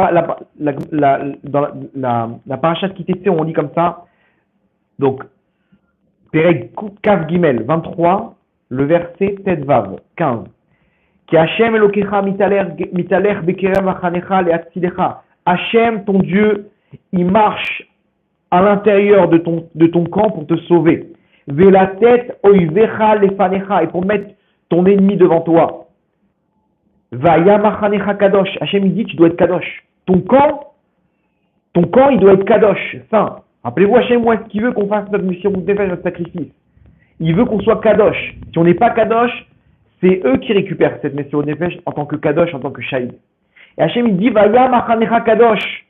la parashat qui était on lit comme ça. Donc, Perek Kav Gimel 23, le verset Tet Vav 15. Hashem Elokecha mitaler bekerev achanecha leatzilecha. Hashem, ton Dieu, il marche à l'intérieur de ton camp pour te sauver. Vela tête oivecha lefanecha, et pour mettre ton ennemi devant toi. Vaya machanecha kadosh. Hashem il dit tu dois être kadosh. Ton camp il doit être kadosh, saint. Rappelez-vous Hashem, moi, est-ce qu'il veut qu'on fasse notre mission, notre sacrifice? Il veut qu'on soit kadosh. Si on n'est pas kadosh, c'est eux qui récupèrent cette mission nefesh en tant que kadosh, en tant que shahid. Et Hashem il dit Vaya machanecha kadosh.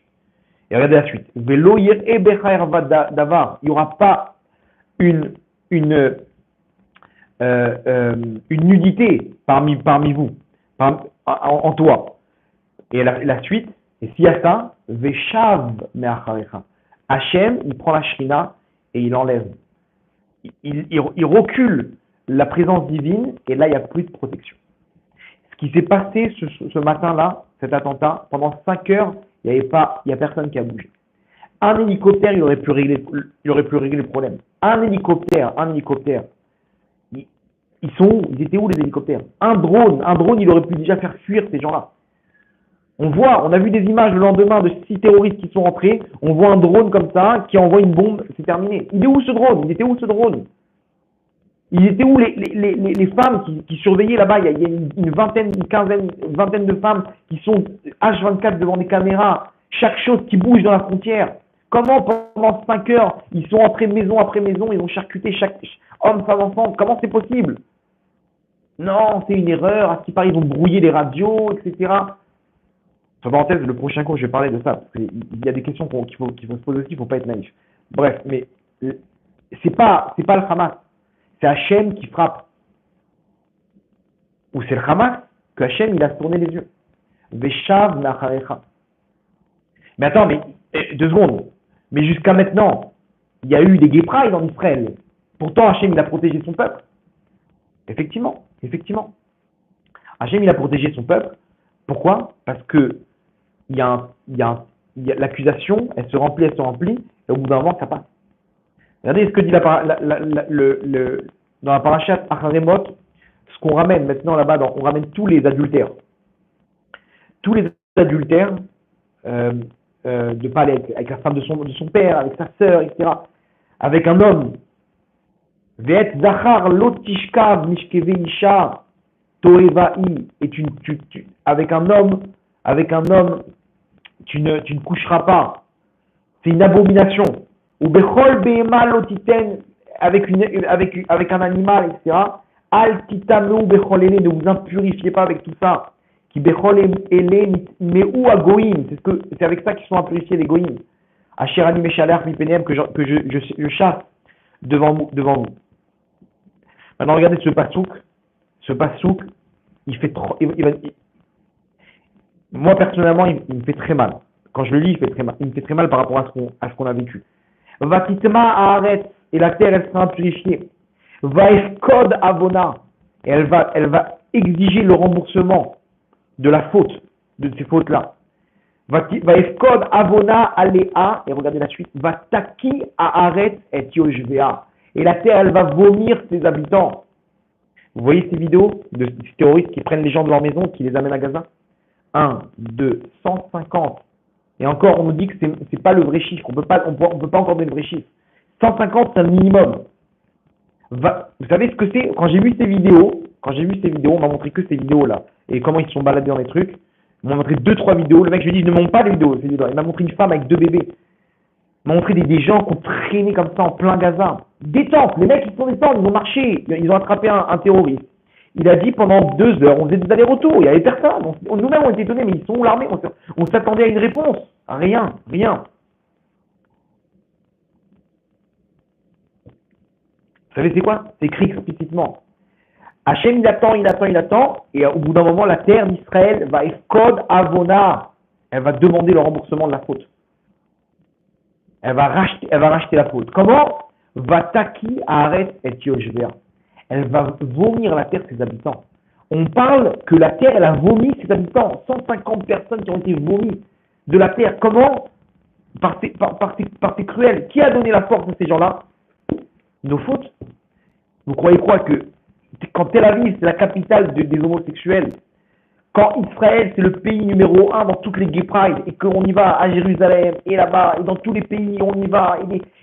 Et regardez la suite. Velo yir'e becha erva davar. Il n'y aura pas une nudité parmi vous, en toi. Et la suite, et s'il y a ça, veshav me'acharecha. Hashem, il prend la shrina et il enlève. Il recule la présence divine et là, il n'y a plus de protection. Ce qui s'est passé ce matin-là, cet attentat, pendant 5 heures, il n'y a personne qui a bougé. Un hélicoptère, il aurait pu régler le problème. Un hélicoptère. Ils étaient où les hélicoptères? Un drone, il aurait pu déjà faire fuir ces gens-là. On a vu des images le lendemain de 6 terroristes qui sont rentrés. On voit un drone comme ça qui envoie une bombe, c'est terminé. Il était où ce drone? Ils étaient où les femmes qui surveillaient là-bas? Il y a une vingtaine de femmes qui sont H24 devant des caméras. Chaque chose qui bouge dans la frontière. Comment pendant 5 heures, ils sont entrés maison après maison, ils ont charcuté chaque homme, femme, enfant? Comment c'est possible? Non, c'est une erreur. À ce qui paraît, ils ont brouillé les radios, etc. Entre parenthèses, le prochain cours, je vais parler de ça. Parce qu'il y a des questions qu'il faut se poser aussi, il ne faut pas être naïf. Bref, mais c'est pas le Hamas. C'est Hachem qui frappe. Ou c'est le Hamas que Hachem, il a tourné les yeux. Veshav nacharecha. Mais attends, 2 secondes. Mais jusqu'à maintenant, il y a eu des gay pride en Israël. Pourtant, Hachem, il a protégé son peuple. Effectivement. Hachem, il a protégé son peuple. Pourquoi? Parce que l'accusation, elle se remplit, et au bout d'un moment, ça passe. Regardez ce que dit dans la parashat Acharemot, ce qu'on ramène maintenant là-bas, on ramène tous les adultères. Tous les adultères de pas aller avec la femme de son père, avec sa sœur, etc. Avec un homme. Ve'et zachar lotishkav mishkeve isha toeva'i. Et avec un homme, tu ne coucheras pas. C'est une abomination. Ou bechol behema lotiten, avec un animal, etc. Al titanu bechol ele, ne vous impurifiez pas avec tout ça. Qui bechol ele me'u agoïm, c'est avec ça qu'ils sont impurifiés les goïm. Asherani meshalach mipenem, que je chasse devant vous. Maintenant regardez ce pasouk, il fait trop, moi personnellement il me fait très mal. Quand je le lis, il me fait très mal par rapport à ce qu'on a vécu. Vatitma haaretz, et la terre elle sera purifiée. Vaefkod avona, et elle va exiger le remboursement de la faute, de ces fautes-là. Vaefkod avona alea, et regardez la suite. Vataki haaretz et yoshvea, et la terre elle va vomir ses habitants. Vous voyez ces vidéos de ces terroristes qui prennent les gens de leur maison, qui les amènent à Gaza? 1, 2, 150. Et encore, on nous dit que c'est pas le vrai chiffre. On peut pas encore donner le vrai chiffre. 150, c'est un minimum. Vous savez ce que c'est? Quand j'ai vu ces vidéos, on m'a montré que ces vidéos-là. Et comment ils se sont baladés dans les trucs. Ils m'ont montré 2-3 vidéos. Le mec, je lui ai dit, ne montre pas les vidéos. Il m'a montré une femme avec 2 bébés. Il m'a montré des gens qui ont traîné comme ça en plein Gaza. Des tentes. Les mecs, ils sont des tentes. Ils ont marché. Ils ont attrapé un terroriste. Il a dit pendant 2 heures, on faisait des allers-retours, il n'y avait personne. Nous-mêmes, on était étonnés, mais ils sont où l'armée? On s'attendait à une réponse. Rien. Vous savez, c'est quoi? C'est écrit explicitement. Hachem, il attend, et au bout d'un moment, la terre d'Israël va efkod avona. Elle va demander le remboursement de la faute. Elle va racheter la faute. Comment? Vataki haaretz et yoshvea. Elle va vomir la terre ses habitants. On parle que la terre, elle a vomi ses habitants. 150 personnes qui ont été vomies de la terre. Comment? Par tes cruels. Qui a donné la force à ces gens-là? Nos fautes. Vous croyez quoi? Que quand Tel Aviv, c'est la capitale des homosexuels, Quand Israël, c'est le pays numéro un dans toutes les Gay Pride, et qu'on y va à Jérusalem, et là-bas, et dans tous les pays, on y va.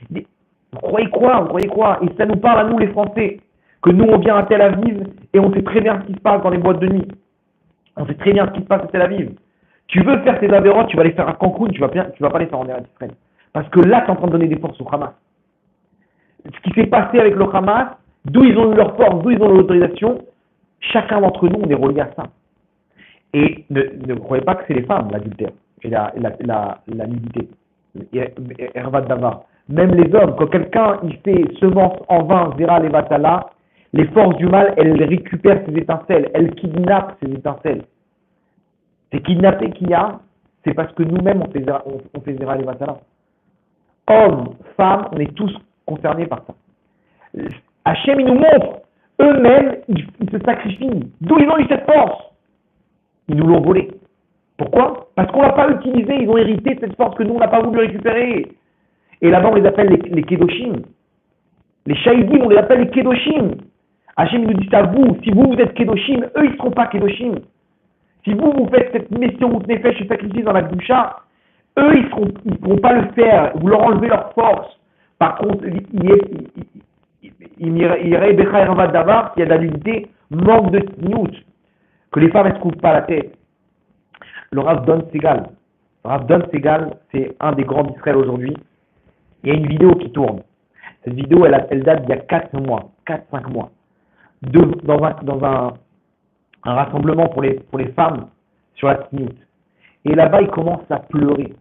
Vous croyez quoi? Vous croyez quoi? Et ça nous parle à nous, les Français, que nous, on vient à Tel Aviv, et on sait très bien ce qui se passe dans les boîtes de nuit. On sait très bien ce qui se passe à Tel Aviv. Tu veux faire tes avérotes, tu vas les faire à Cancun, tu vas pas les faire en Eretz Israël. Parce que là, tu es en train de donner des forces au Hamas. Ce qui s'est passé avec le Hamas, d'où ils ont eu leur force, d'où ils ont eu l'autorisation, chacun d'entre nous, on est relié à ça. Et ne croyez pas que c'est les femmes, l'adultère, et la nudité. Hervat Davar. Même les hommes, quand quelqu'un il fait semence en vain, Zera Levatala, les forces du mal, elles récupèrent ces étincelles, elles kidnappent ces étincelles. C'est kidnappé qu'il y a, c'est parce que nous-mêmes on fait Zera Levatala. Hommes, femmes, on est tous concernés par ça. Hachem, il nous montre, eux-mêmes, ils se sacrifient. D'où ils ont eu cette force? Ils nous l'ont volé. Pourquoi? Parce qu'on ne l'a pas utilisé, ils ont hérité de cette force que nous, on n'a pas voulu récupérer. Et là-bas, on les appelle les Kedoshim. Les Shahidim, on les appelle les Kedoshim. Hachem nous dit à vous, si vous êtes Kedoshim, eux, ils ne seront pas Kedoshim. Si vous faites cette mission ou nefesh, ce sacrifice dans la Gdusha, eux, ils ne pourront pas le faire. Vous leur enlevez leur force. Par contre, il irait Becha Ervat Davar, s'il y a de la nudité, manque de tzniut, que les femmes ne se couvrent pas la tête. Le Rav Don Segal. Rav Don Segal, c'est un des grands d'Israël aujourd'hui. Il y a une vidéo qui tourne. Cette vidéo, elle date d'il y a 4-5 mois. Dans un rassemblement pour les femmes sur la tzniut. Et là-bas, il commence à pleurer.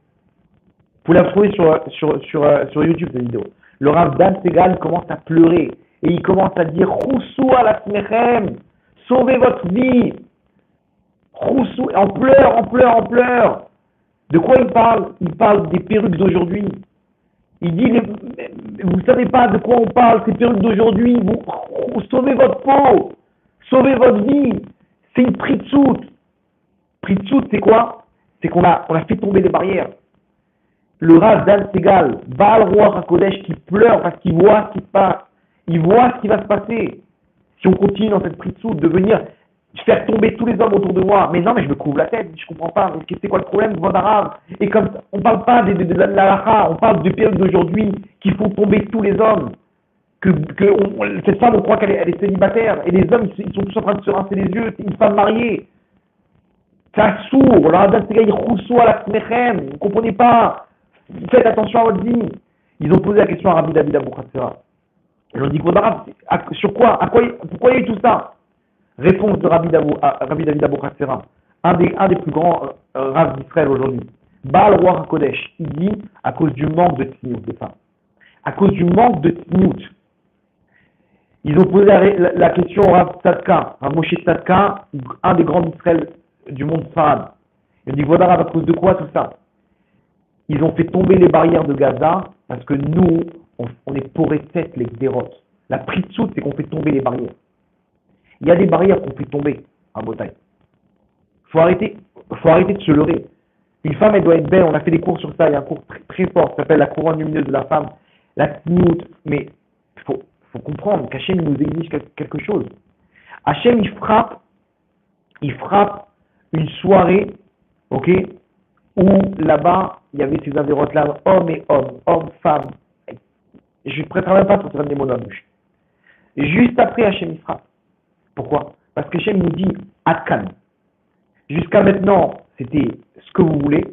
Vous la trouvez sur YouTube, cette vidéo. Le Rav Dan Segal commence à pleurer. Et il commence à dire « Roussou à la smechem, sauvez votre vie !» Roussou, on pleure. De quoi il parle? Il parle des perruques d'aujourd'hui. Il dit, vous ne savez pas de quoi on parle, ces perruques d'aujourd'hui. Vous sauvez votre peau, sauvez votre vie. C'est une pritzout. Pritzout, c'est quoi? C'est qu'on a fait tomber les barrières. Le Rav Dan Segal, Baal Roi HaKodesh, qui pleure parce qu'il voit ce qui se passe. Il voit ce qui va se passer. Si on continue dans cette pritzout, de venir faire tomber tous les hommes autour de moi. Mais non, mais je me couvre la tête, je comprends pas. C'est quoi le problème de arabe? Et comme ça, on parle pas de la halakha, on parle de périodes d'aujourd'hui qui font tomber tous les hommes. Cette femme, on croit qu'elle est célibataire. Et les hommes, ils sont tous en train de se rincer les yeux. C'est une femme mariée. C'est un sourd. Alors, Adam Segal, il rousseau à la smechem. Vous comprenez pas? Faites attention à votre vie. Ils ont posé la question à Rabbi David Abou Khatsera. Ils ont dit, sur quoi? Pourquoi il y a eu tout ça? Réponse de Rabbi David Abou Khatsera, un des plus grands rabbins d'Israël aujourd'hui. Baal Roi HaKodesh, il dit à cause du manque de tzniut des femmes. À cause du manque de tzniut. Ils ont posé la question au Rav Tzadka, à Moshe Tzadka, un des grands d'Israël du monde Farad. Il dit voilà, à cause de quoi tout ça? Ils ont fait tomber les barrières de Gaza parce que nous, on est porés tête les Gderot. La pritzout, c'est qu'on fait tomber les barrières. Il y a des barrières qu'on fait tomber à Botaï. Faut arrêter de se leurrer. Une femme, elle doit être belle. On a fait des cours sur ça. Il y a un cours très, très fort qui s'appelle la couronne lumineuse de la femme. La tzniut. Mais il faut comprendre qu'Hachem nous exige quelque chose. Hachem, il frappe une soirée, ok, où là-bas, il y avait ces avérotes-là, hommes, femmes. Je ne préfère même pas sortir des mots dans la bouche. Et juste après, Hachem, il frappe. Pourquoi? Parce que Hachem nous dit Atkan. Jusqu'à maintenant, c'était ce que vous voulez.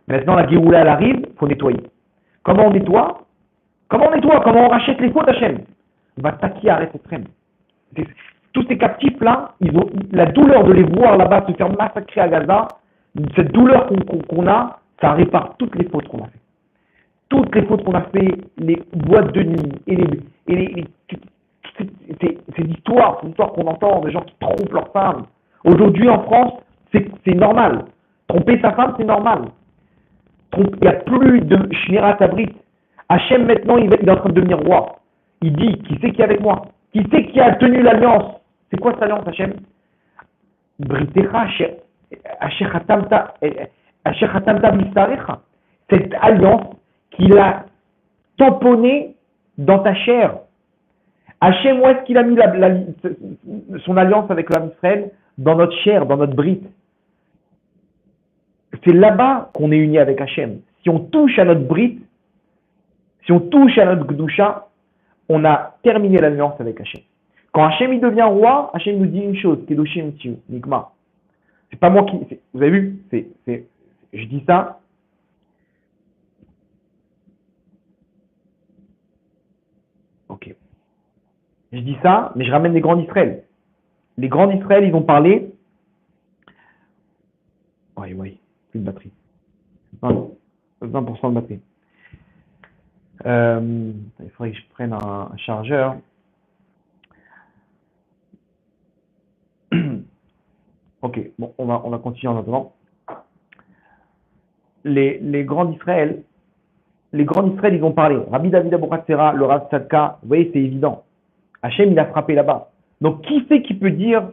Maintenant, la Géoula, elle arrive, il faut nettoyer. Comment on nettoie? Comment on rachète les fautes, Hachem? Vataki arrête extrême. Tous ces captifs-là, ils ont la douleur de les voir là-bas se faire massacrer à Gaza. Cette douleur qu'on a, ça répare toutes les fautes qu'on a fait. Toutes les fautes qu'on a fait, les boîtes de nuit et c'est l'histoire qu'on entend de gens qui trompent leur femme. Aujourd'hui en France, c'est normal. Tromper sa femme, c'est normal. Il n'y a plus de Shmirat Abrit. Hachem maintenant, il est en train de devenir roi. Il dit, qui c'est qui est avec moi? Qui c'est qui a tenu l'alliance? C'est quoi cette alliance, Hachem? Britecha, Asher Khatamta Bistarecha. Cette alliance qu'il a tamponnée dans ta chair. Hachem, où est-ce qu'il a mis son alliance avec l'homme Israël? Dans notre chair, dans notre brite. C'est là-bas qu'on est uni avec Hachem. Si on touche à notre brite, si on touche à notre Gdusha, on a terminé l'alliance avec Hachem. Quand Hachem il devient roi, Hachem nous dit une chose, Kedoshim Tiu, Nigma. C'est pas moi qui. Vous avez vu, je dis ça. Ok. Je dis ça, mais je ramène les grands d'Israël. Les grands d'Israël, ils ont parlé. Oui, plus de batterie. 20% de batterie. Il faudrait que je prenne un chargeur. Ok, bon, on va continuer en attendant. Les grands d'Israël, ils ont parlé. Rabbi David Abouratsera, le Rav Tzadka, vous voyez, c'est évident. Hachem, il a frappé là-bas. Donc, qui c'est qui peut dire,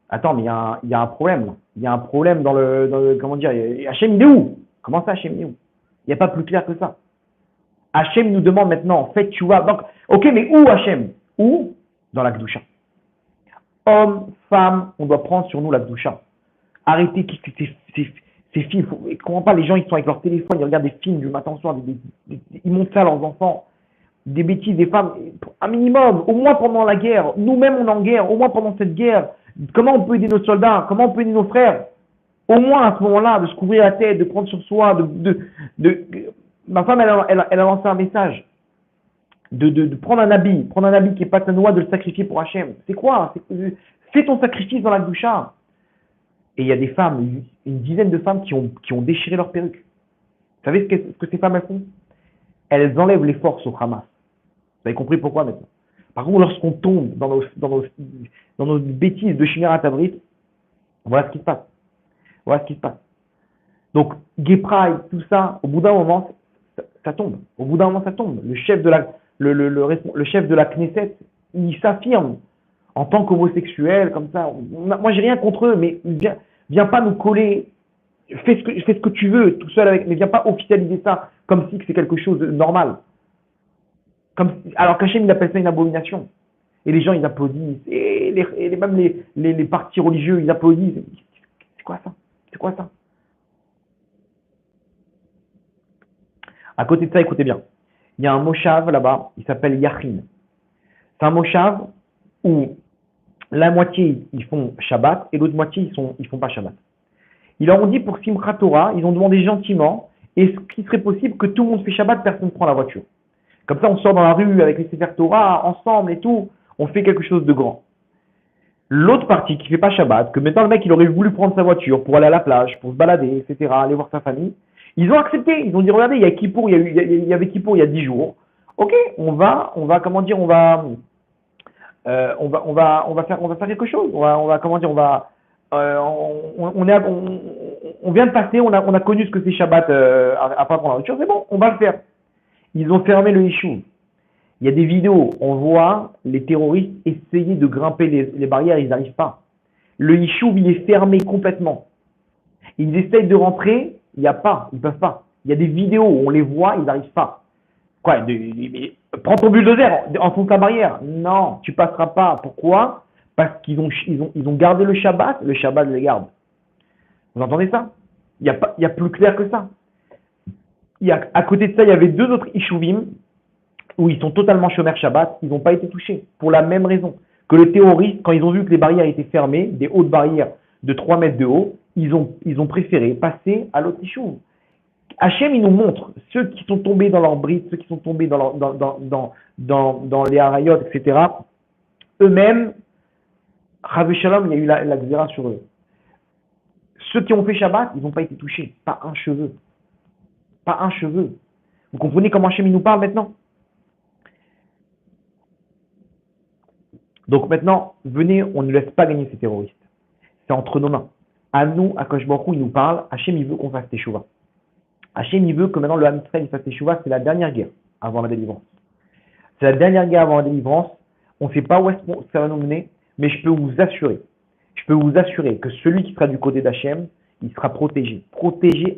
attends, mais il y a un problème, là. Il y a un problème dans le comment dire, Hachem, il est où? Comment ça, Hachem, il est où? Il n'y a pas plus clair que ça. Hachem nous demande maintenant, faites tu vois. Donc, ok, mais où Hachem? Où? Dans la Gdusha. Hommes, femmes, on doit prendre sur nous la Gdusha. Arrêtez ces films. Je comprends pas, les gens, ils sont avec leur téléphone, ils regardent des films du matin au soir, ils montrent ça à leurs enfants. Des bêtises, des femmes, un minimum, au moins pendant la guerre. Nous-mêmes, on est en guerre, au moins pendant cette guerre. Comment on peut aider nos soldats? Comment on peut aider nos frères? Au moins à ce moment-là, de se couvrir la tête, de prendre sur soi, ma femme, elle a lancé un message. De prendre un habit qui est pas ta noix, de le sacrifier pour Hachem. C'est quoi? Fais ton sacrifice dans la Gdusha. Et il y a des femmes, une dizaine de femmes qui ont déchiré leur perruque. Vous savez ce que ces femmes elles font? Elles enlèvent les forces au Hamas. Vous avez compris pourquoi maintenant? Par contre, lorsqu'on tombe dans nos bêtises de Shmirat Tabrit, voilà ce qui se passe. Voilà ce qui se passe. Donc, Gay Pride, tout ça, au bout d'un moment, ça tombe. Au bout d'un moment, ça tombe. Le chef de la Knesset, il s'affirme en tant qu'homosexuel, comme ça. Moi, j'ai rien contre eux, mais viens pas nous coller. Fais ce que tu veux, tout seul avec, mais viens pas officialiser ça comme si c'est quelque chose de normal. Alors qu'Hachem, il appelle ça une abomination. Et les gens, ils applaudissent. Et même les partis religieux, ils applaudissent. C'est quoi ça? C'est quoi ça? À côté de ça, écoutez bien. Il y a un moshav là-bas, il s'appelle Yachin. C'est un moshav où la moitié, ils font Shabbat et l'autre moitié, ils font pas Shabbat. Ils leur ont dit pour Simchat Torah, ils ont demandé gentiment, est-ce qu'il serait possible que tout le monde fait Shabbat, personne ne prend la voiture? Comme ça, on sort dans la rue avec les Sefer Torah, ensemble et tout, on fait quelque chose de grand. L'autre partie qui ne fait pas Shabbat, que maintenant le mec il aurait voulu prendre sa voiture pour aller à la plage, pour se balader, etc., aller voir sa famille, ils ont accepté, ils ont dit regardez, il y a Kippour, il y avait Kippour il y a 10 jours. Ok, on va comment dire, on va faire quelque chose. Comment dire, on vient de passer, on a connu ce que c'est Shabbat après prendre la voiture, c'est bon, on va le faire. Ils ont fermé le Yishuv. Il y a des vidéos, on voit les terroristes essayer de grimper les barrières, ils n'arrivent pas. Le Yishuv, il est fermé complètement. Ils essayent de rentrer, il n'y a pas, ils ne peuvent pas. Il y a des vidéos où on les voit, ils n'arrivent pas. Quoi, prends ton bulldozer, enfonce la barrière. Non, tu ne passeras pas. Pourquoi? Parce qu'ils ont gardé le Shabbat les garde. Vous entendez ça? Il y a plus clair que ça. À côté de ça, il y avait deux autres Ishuvim où ils sont totalement chômeurs Shabbat, ils n'ont pas été touchés, pour la même raison. Que les terroristes, quand ils ont vu que les barrières étaient fermées, des hautes barrières de 3 mètres de haut, ils ont préféré passer à l'autre Ishuv. Hachem, il nous montre ceux qui sont tombés dans leur bride, ceux qui sont tombés dans les harayot, etc. Eux-mêmes, Chavé Shalom, il y a eu la xéra sur eux. Ceux qui ont fait Shabbat, ils n'ont pas été touchés, pas un cheveu. Pas un cheveu. Vous comprenez comment Hachem il nous parle maintenant? Donc maintenant, venez, on ne laisse pas gagner ces terroristes. C'est entre nos mains. À nous, à Akadosh Baruch Hu, il nous parle. Hachem, il veut qu'on fasse teshuva. Hachem, il veut que maintenant le Ham Israël fasse teshuva. C'est la dernière guerre avant la délivrance. C'est la dernière guerre avant la délivrance. On ne sait pas où est-ce que ça va nous mener, mais je peux vous assurer que celui qui sera du côté d'Hachem, il sera protégé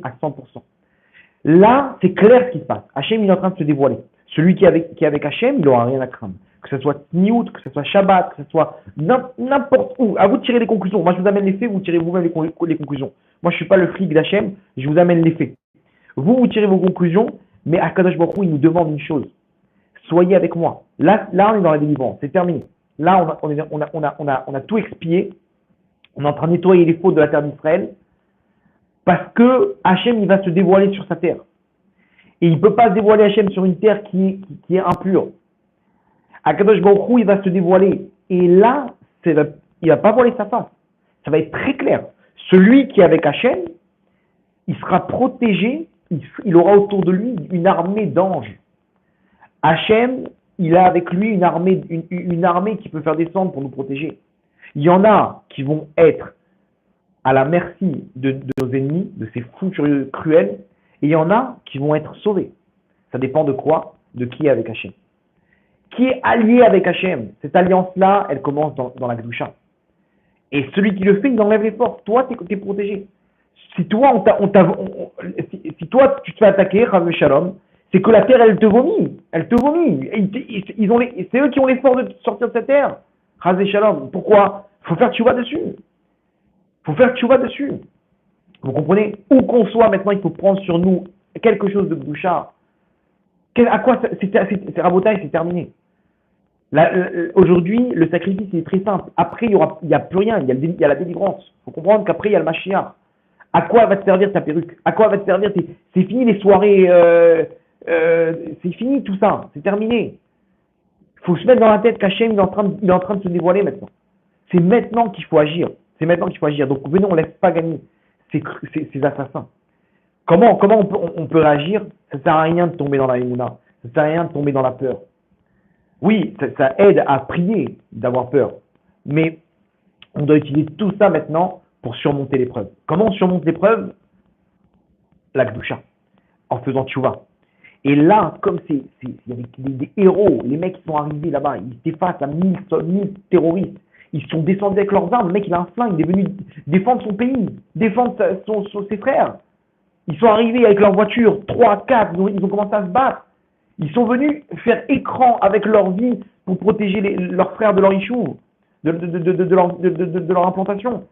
à 100%. Là, c'est clair ce qui se passe. Hachem, il est en train de se dévoiler. Celui qui est avec Hachem, il n'aura rien à craindre. que ce soit Niout, que ce soit Shabbat, que ce soit n'importe où. À vous de tirer les conclusions. Moi, je vous amène les faits, vous tirez vous-même les conclusions. Moi, je ne suis pas le flic d'Hachem, je vous amène les faits. Vous tirez vos conclusions, mais Akadosh Baruch Hu, il nous demande une chose. Soyez avec moi. Là, on est dans la délivrance, c'est terminé. Là, on a tout expié. On est en train de nettoyer les fautes de la terre d'Israël. Parce que Hachem, il va se dévoiler sur sa terre. Et il ne peut pas se dévoiler Hachem sur une terre qui est impure. Akadosh Baruch Hu, il va se dévoiler. Et là, il ne va pas voiler sa face. Ça va être très clair. Celui qui est avec Hachem, il sera protégé. Il aura autour de lui une armée d'anges. Hachem, il a avec lui une armée qui peut faire descendre pour nous protéger. Il y en a qui vont être à la merci de nos ennemis, de ces fous furieux cruels, et il y en a qui vont être sauvés. Ça dépend de quoi? De qui est avec Hachem. Qui est allié avec Hachem? Cette alliance-là, elle commence dans la Kedusha. Et celui qui le fait, il enlève les forces. Toi, tu es protégé. Si toi, si toi, tu te fais attaquer, Rav Shalom, c'est que la terre, elle te vomit. Elle te vomit. C'est eux qui ont les forces de sortir de cette terre. Rav Shalom. Pourquoi? Il faut faire tchouva dessus. Il faut faire tchouva dessus. Vous comprenez? Où qu'on soit, maintenant, il faut prendre sur nous quelque chose de Kedusha. À quoi c'est rabotage, c'est terminé. Aujourd'hui, le sacrifice est très simple. Après, il n'y a plus rien. Il y a la délivrance. Il faut comprendre qu'après, il y a le Mashiach. À quoi va te servir ta perruque? À quoi va te servir C'est fini les soirées. C'est fini tout ça. C'est terminé. Il faut se mettre dans la tête qu'Hachem il est en train de se dévoiler maintenant. C'est maintenant qu'il faut agir. C'est maintenant qu'il faut agir. Donc, venez, on ne laisse pas gagner ces assassins. Comment on peut réagir? Ça ne sert à rien de tomber dans la émouna. Ça ne sert à rien de tomber dans la peur. Oui, ça aide à prier d'avoir peur. Mais on doit utiliser tout ça maintenant pour surmonter l'épreuve. Comment on surmonte l'épreuve? La Kedusha, en faisant tchouva. Et là, comme il y avait des héros, les mecs qui sont arrivés là-bas, ils étaient face à 1000 terroristes. Ils sont descendus avec leurs armes. Le mec, il a un flingue, il est venu défendre son pays, défendre ses frères. Ils sont arrivés avec leur voiture, 3, 4, ils ont commencé à se battre. Ils sont venus faire écran avec leur vie pour protéger leurs frères de leur issue, de leur implantation.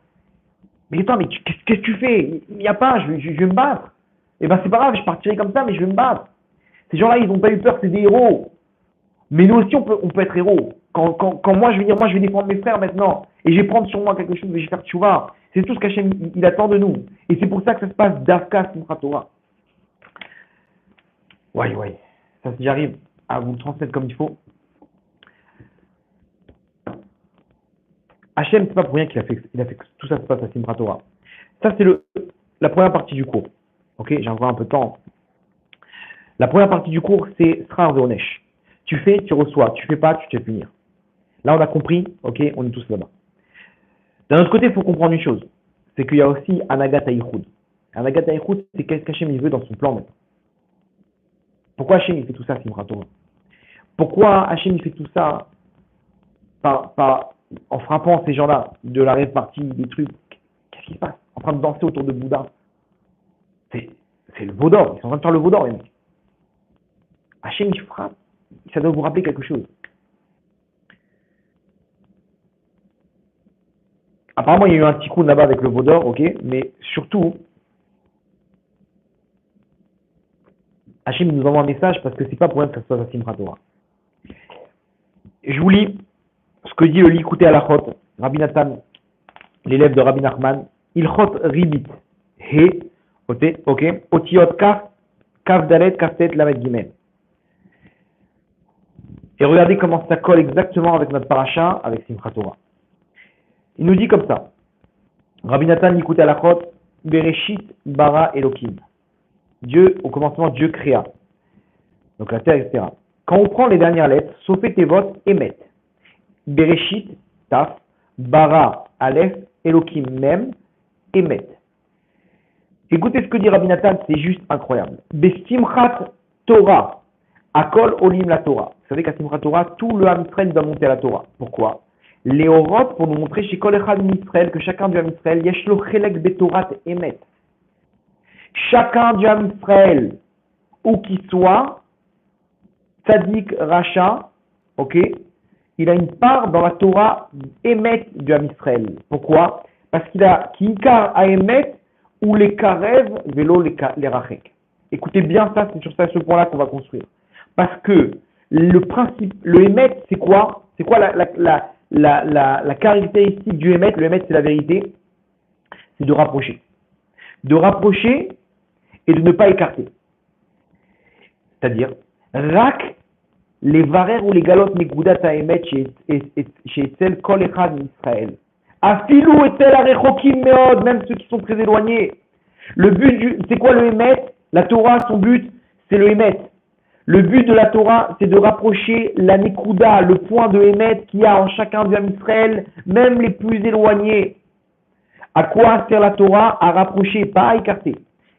Mais attends, mais qu'est-ce que tu fais? Il n'y a pas, je vais me battre. Eh ben c'est pas grave, je partirai comme ça, mais je vais me battre. Ces gens-là, ils n'ont pas eu peur, c'est des héros. Mais nous aussi, on peut être héros. Quand moi, je vais dire, moi, je vais défendre mes frères maintenant, et je vais prendre sur moi quelque chose, et je vais faire tchouva. C'est tout ce qu'Hachem, il attend de nous. Et c'est pour ça que ça se passe d'Afka Simchat Torah. Ouais. Ça, si j'arrive à vous le transmettre comme il faut. Hachem, c'est pas pour rien qu'il a fait que tout ça se passe à Simchat Torah. Ça, c'est la première partie du cours. Ok, j'ai encore un peu de temps. La première partie du cours, c'est Srar Veonesh. Tu fais, tu reçois. Tu fais pas, tu te fais punir. Là, on a compris. Ok, on est tous là-bas. D'un autre côté, il faut comprendre une chose. C'est qu'il y a aussi Anagat Haïchoud. Anagat Haïchoud, c'est qu'est-ce qu'Hachem il veut dans son plan maintenant. Pourquoi Hachem il fait tout ça, Simchat Torah? Pourquoi Hachem il fait tout ça en frappant ces gens-là de la répartie des trucs? Qu'est-ce qui se passe? En train de danser autour de Bouddha. C'est le Vaudor. Ils sont en train de faire le Vaudor, les mecs. Hachem il frappe. Ça doit vous rappeler quelque chose. Apparemment, il y a eu un tikkun là-bas avec le Vaudor, ok, mais surtout, Hachem nous envoie un message parce que c'est pas pour rien que ça se passe à Simchat Torah. Je vous lis ce que dit le Likutei Halachot, Rabbi Nathan, l'élève de Rabbi Nachman, Ilchot Ribit, He, ok, Otiot Kaf Dalet, Kaftet, Lamed Gimel. Et regardez comment ça colle exactement avec notre paracha, avec Simchat Torah. Il nous dit comme ça. Rabbi Nathan Likutei Halachot, Bereshit bara Elokim. Dieu, au commencement, Dieu créa. Donc la terre, etc. Quand on prend les dernières lettres, Sofet Tevot, Emet. Bereshit, Taf, bara, Aleph, Elokim, Mem, Emet. Écoutez ce que dit Rabbi Nathan, c'est juste incroyable. Bestimchat Torah, Akol Olim la Torah. Vous savez qu'à Simchat Torah, tout le Ham Israël doit monter à la Torah. Pourquoi? Les Orot, pour nous montrer chez Kol Echad Israël, que chacun du Ham Israël, Yeshlo Chelek Betorat Emet. Chacun du Ham Israël, où qu'il soit, Tzadik, Racha, ok, il a une part dans la Torah Emet du Ham Israël. Pourquoi? Parce qu'il a Kikar à Emet ou les Karev vélo les Rachek. Écoutez bien ça, c'est sur ça, ce point-là qu'on va construire. Parce que le principe, le Emet, c'est quoi? C'est quoi la caractéristique du Emet? Le Emet, c'est la vérité, c'est de rapprocher. De rapprocher et de ne pas écarter. C'est-à-dire, Rak, les varer ou les galotes Megoudat Haemet chez Etzel Kol Echad Israël. Afilou Etel Arechokim Meod, même ceux qui sont très éloignés. Le but c'est quoi le Emet? La Torah, son but, c'est le Emet. Le but de la Torah, c'est de rapprocher la Nekouda, le point de Emet qu'il y a en chacun du Ham Israël, même les plus éloignés. À quoi sert la Torah? À rapprocher, pas à écarter.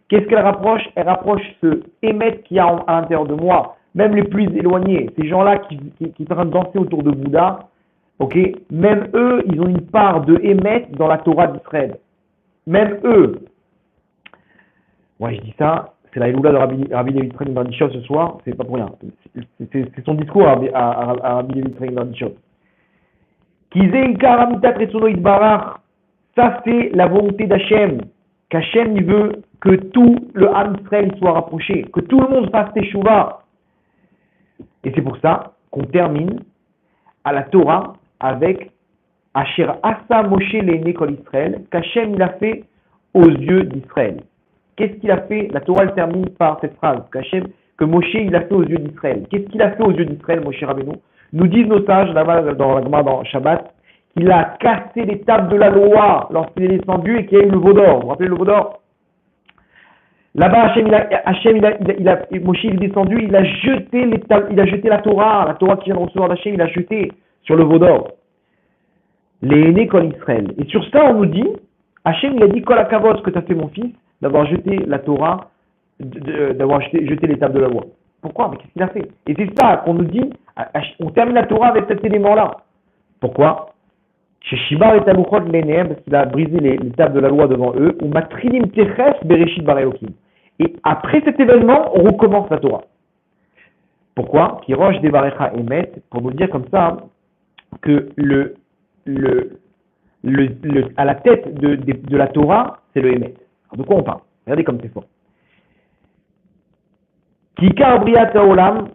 Qu'est-ce qu'elle rapproche? Elle rapproche ce Emet qu'il y a à l'intérieur de moi, même les plus éloignés. Ces gens-là qui sont en train de danser autour de Bouddha, ok? Même eux, ils ont une part de Emet dans la Torah d'Israël. Même eux. Ouais, je dis ça, c'est la Eloula de Rabbi Levi Yitzhak Berditchev ce soir, c'est pas pour rien. C'est son discours à Rabbi Levi Yitzhak Berditchev. Kizé Ikar Amitat Retsono Itbarach. Ça, c'est la volonté d'Hachem. Qu'Hachem, il veut que tout le Ham Israël soit rapproché, que tout le monde fasse Teshuvah. Et c'est pour ça qu'on termine à la Torah avec Asher Asa Moshe Le'enei Kol Israël, qu'Hachem, il a fait aux yeux d'Israël. Qu'est-ce qu'il a fait? La Torah, elle termine par cette phrase, que Moshe, il a fait aux yeux d'Israël. Qu'est-ce qu'il a fait aux yeux d'Israël, Moshe Rabbeinu? Nous disent nos sages, là-bas, dans Shabbat, qu'il a cassé les tables de la loi lorsqu'il est descendu et qu'il y a eu le veau d'or. Vous vous rappelez le veau d'or? Là-bas, Moshe il est descendu, il a jeté les tables, il a jeté la Torah qui vient de recevoir d'Hachem, il a jeté sur le veau d'or. Les aînés Kol Israël. Et sur ça, on nous dit, Hachem, il a dit, Kol hakavod, ce que tu as fait mon fils, d'avoir jeté la Torah, d'avoir jeté les tables de la loi. Pourquoi? Mais qu'est-ce qu'il a fait? Et c'est ça qu'on nous dit, on termine la Torah avec cet élément-là. Pourquoi? Chez Shibar et Taluchot Lenehem, parce qu'il a brisé les tables de la loi devant eux, ou Matrilim Teches Bereshit Bareokim. Et après cet événement, on recommence la Torah. Pourquoi? Kirosh Devarecha Emet, pour nous dire comme ça que à la tête de la Torah, c'est le Emet. Alors de quoi on parle? Regardez comme c'est fort. Kikar Briat Haolam,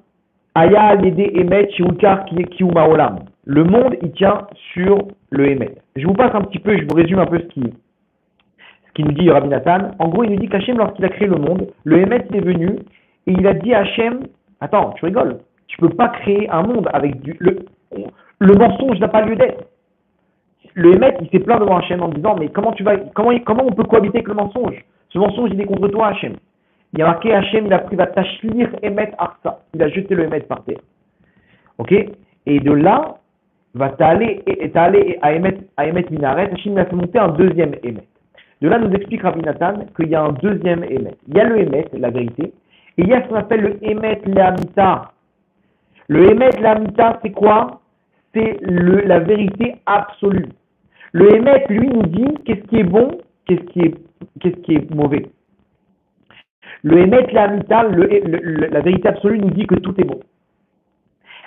Aya Al-Yede Emet, Shiukar Kiyuma Olam. Le monde, il tient sur le Emet. Je vous passe un petit peu, je vous résume un peu ce qu'il nous dit Rabbi Nathan. En gros, il nous dit qu'Hachem, lorsqu'il a créé le monde, le Emet est venu et il a dit à Hachem, attends, tu rigoles, tu peux pas créer un monde avec le mensonge n'a pas lieu d'être. Le Emet, il s'est plaint devant Hachem en disant, mais comment on peut cohabiter avec le mensonge? Ce mensonge, il est contre toi, Hachem. Il y a marqué Hachem, il a pris va tashlir Emet Arsa. Il a jeté le Emet par terre. Ok? Et de là, va t'aller à Emet Minaret, Hachem a fait monter un deuxième Emet. De là, nous explique Rabbi Nathan qu'il y a un deuxième Emet. Il y a le Emet, la vérité, et il y a ce qu'on appelle le Emet Le'amita. Le Emet Le'amita, c'est quoi? C'est la vérité absolue. Le Emet, lui, nous dit qu'est-ce qui est bon, qu'est-ce qui est mauvais. Le Emet Le'amita, la vérité absolue, nous dit que tout est bon.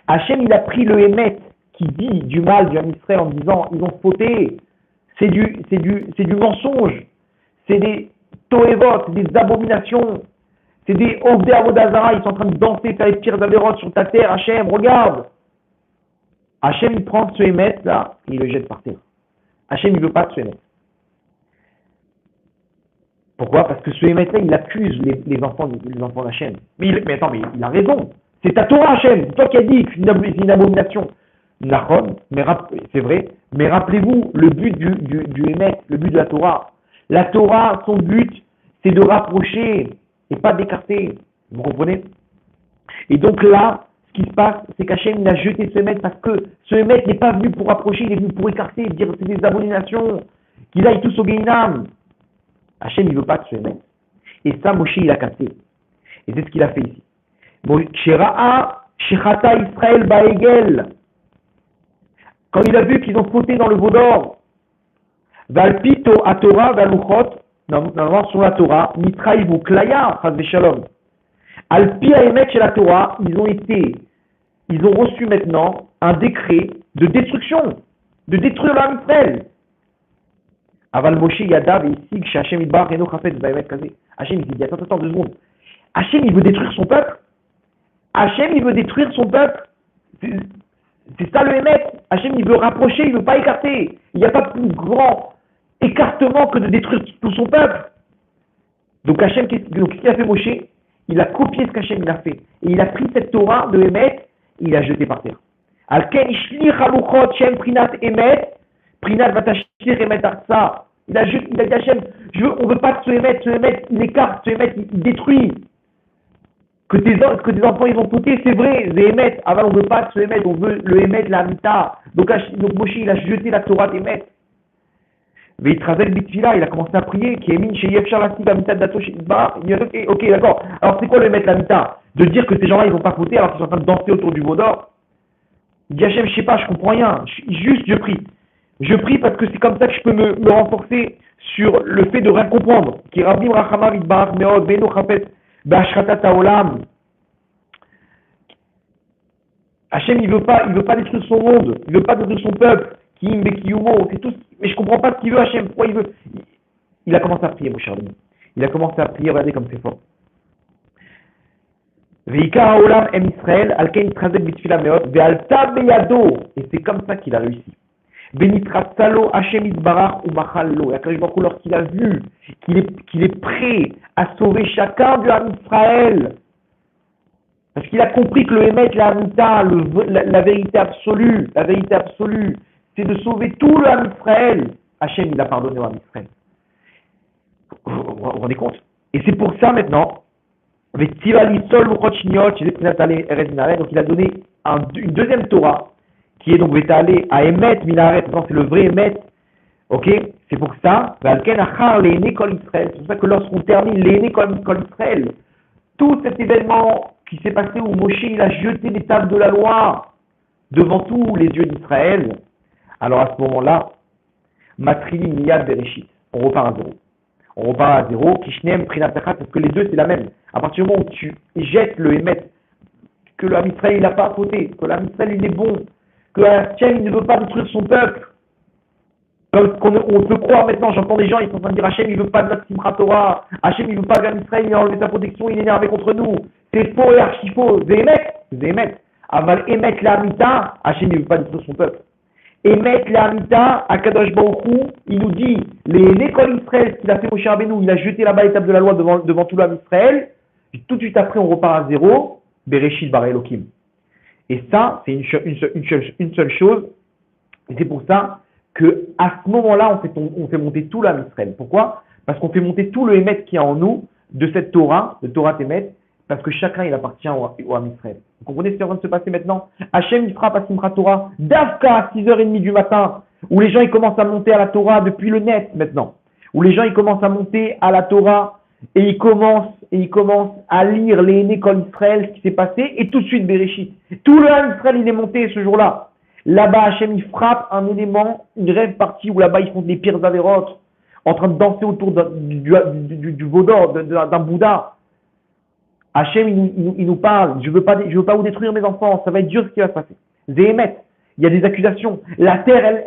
Hachem, il a pris le Emet qui dit du mal du Ham Israël en disant ils ont fauté, c'est du mensonge, c'est des toévot, des abominations, c'est des ovdei avodazara, ils sont en train de danser, faire les pires avérotes sur ta terre, Hachem, regarde. Hachem, il prend ce Emet là, et il le jette par terre. Hachem, il ne veut pas de ce Emet. Pourquoi? Parce que ce Emet là, il accuse les enfants d'Hachem. Mais attends, mais il a raison. C'est ta Torah, Hachem, c'est toi qui as dit que c'est une abomination. Nachon, c'est vrai, mais rappelez-vous le but du Emet, le but de la Torah. La Torah, son but, c'est de rapprocher et pas d'écarter. Vous comprenez? Et donc là, ce qui se passe, c'est qu'Hachem a jeté ce Emet parce que ce Emet n'est pas venu pour rapprocher, il est venu pour écarter, dire que c'est des abominations, qu'ils aillent tous au Guéinam. Hachem, il ne veut pas de ce Emet. Et ça, Moshe, il a cassé. Et c'est ce qu'il a fait ici. Shera'a, Shechata Israël Baegel. Quand il a vu qu'ils ont fauté dans le veau d'or, Valpito à Torah, Valuchot, normalement sur la Torah, Mitraïvu Klaya, Chaz Shalom. Alpi Emet chez la Torah, ils ont été ils ont reçu maintenant un décret de destruction, de détruire l'âme Israël. Aval Moshe Yadav et ici, chez Hachem Idbar, Reno Chafet, Baïmet Kazé. Hachem, il dit, attends, 2 secondes. Hachem, il veut détruire son peuple. Hachem, il veut détruire son peuple. C'est ça le Hémet. Hachem, il veut rapprocher, il ne veut pas écarter. Il n'y a pas plus grand écartement que de détruire tout son peuple. Donc Hachem, qu'est-ce qu'il a fait Moshe? Il a copié ce qu'Hachem a fait. Et il a pris cette Torah de Hémet et il l'a jeté par terre. Alken Ishlir Haluchot Shem Prinat Hémet, Prinat Vatashir Hémet Arsa. Il a dit Hachem, on ne veut pas que ce Hémet, il écarte, ce Hémet, il détruit. Que tes enfants ils vont fauter, c'est vrai, c'est Hémet. Avant, on ne veut pas que ce Hémet, on veut le Hémet, la Mita. Donc Moshe, il a jeté la Torah d'Hémet. Mais il a commencé à prier, qui est mine chez Yefchar Lassi, la Mita de Dato, ok, d'accord. Alors c'est quoi le Hémet, la Mita? De dire que ces gens-là, ils ne vont pas fauter alors qu'ils sont en train de danser autour du veau d'or. Il dit Hachem, je sais pas, je comprends rien. Juste, je prie. Je prie parce que c'est comme ça que je peux me renforcer sur le fait de rien comprendre. Qui Rabim Rachamav Idbarach Meod Beno Chapet B'Ashratat Haolam. Hachem, il veut pas détruire son monde, il veut pas détruire son peuple. Kim Bekiyumo, c'est tout. Mais je comprends pas ce qu'il veut Hachem. Pourquoi il veut? Il a commencé à prier, mon cher ami. Il a commencé à prier. Regardez comme c'est fort. Veikar Haolam Em Israël, Alken Trazek Bitfila Meot, Ve'alta Beyado. Et c'est comme ça qu'il a réussi. Benitratsalo Hachem Isbarach ou Machallo. Et après, lorsqu'il a vu qu'il est prêt à sauver chacun du Ham Israël, parce qu'il a compris que le Hémet, la Hamita, la vérité absolue, c'est de sauver tout le Ham Israël. Hachem, il a pardonné au Ham Israël. Vous vous rendez compte? Et c'est pour ça maintenant, donc il a donné une deuxième Torah, qui est donc Vétalé à Emet Minaret, c'est le vrai Emet, ok? C'est pour ça, c'est pour ça que lorsqu'on termine l'Aîné Kol Israël, tout cet événement qui s'est passé où Moshe il a jeté les tables de la loi devant tous les yeux d'Israël, alors à ce moment-là, Matrili Miyad Bereshit, on repart à zéro, Kishnem Prinatachat, parce que les deux c'est la même. À partir du moment où tu jettes le Hémet, que le Ham Israël il n'a pas fauté, que le Ham Israël il est bon, que Hachem il ne veut pas détruire son peuple. Comme on peut croire maintenant, j'entends des gens, ils sont en train de dire Hachem il ne veut pas de notre Simchat Torah, Hachem il ne veut pas de Ham Israël, il a enlevé sa protection, il est énervé contre nous. C'est faux et archi faux. C'est Hémet. Aval Hémet la Hamita, Hachem il ne veut pas détruire son peuple. Hémet la Hamita, Akadosh Baruch Hu, il nous dit, l'école Israël, qu'il a fait Moshe Rabbeinu, il a jeté là-bas l'étape de la loi devant tout l'âme Israël, et tout de suite après on repart à zéro, Bereshit bara Elohim. Et ça, c'est une seule chose, et c'est pour ça que à ce moment-là, on fait monter tout l'âme Israël. Pourquoi? Parce qu'on fait monter tout le Hémet qui est en nous, de cette Torah, de Torah Hémet, parce que chacun il appartient au Ham Israël. Vous comprenez ce qui est en train de se passer maintenant? Hachem il frappe à Simchat Torah, d'Afka à 6h30 du matin, où les gens ils commencent à monter à la Torah depuis le net maintenant, où les gens ils commencent à monter à la Torah et ils commencent à lire les Kol Israël, ce qui s'est passé, et tout de suite Bereshit. Tout le Ham Israël il est monté ce jour-là. Là-bas Hachem il frappe un élément, une rêve partie où là-bas ils font des pires avérotes, en train de danser autour du veau d'or, d'un Bouddha. Hachem, il nous parle, je veux pas vous détruire mes enfants, ça va être dur ce qui va se passer. Zéhémet, il y a des accusations. La terre,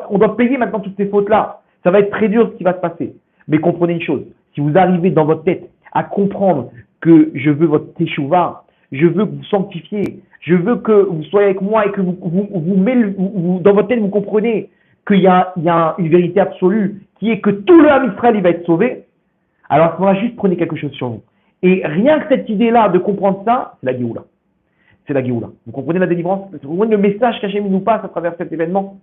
on doit payer maintenant toutes ces fautes-là. Ça va être très dur ce qui va se passer. Mais comprenez une chose, si vous arrivez dans votre tête à comprendre que je veux votre teshuva, je veux que vous sanctifiez, je veux que vous soyez avec moi et que vous dans votre tête vous comprenez qu'il y a une vérité absolue qui est que tout le Ham Israël il va être sauvé, alors à ce moment-là, juste prenez quelque chose sur vous. Et rien que cette idée-là, de comprendre ça, c'est la Géoula. C'est la Géoula. Vous comprenez la délivrance? Vous comprenez le message qu'Hachem nous passe à travers cet événement?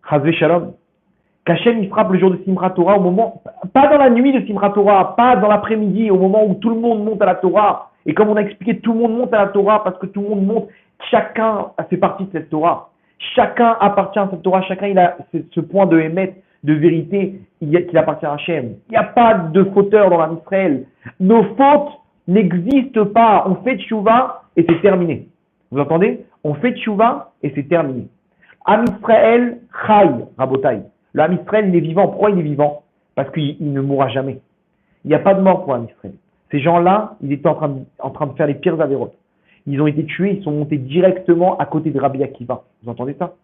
Chazvé Shalom. Qu'Hachem il frappe le jour de Simchat Torah au moment, pas dans la nuit de Simchat Torah, pas dans l'après-midi, au moment où tout le monde monte à la Torah. Et comme on a expliqué, tout le monde monte à la Torah parce que tout le monde monte, chacun fait partie de cette Torah. Chacun appartient à cette Torah, chacun il a ce point de Hémet, de vérité, qu'il appartient à Hachem. Il n'y a pas de fauteur dans l'âme Israël. Nos fautes n'existent pas. On fait tchouva et c'est terminé. Vous entendez? On fait tchouva et c'est terminé. Am Israël, Chai, Rabotai. Le Am Israël, il est vivant. Pourquoi il est vivant? Parce qu'il ne mourra jamais. Il n'y a pas de mort pour Am Israël. Ces gens-là, ils étaient en train de faire les pires avérotes. Ils ont été tués, ils sont montés directement à côté de Rabbi Akiva. Vous entendez ça?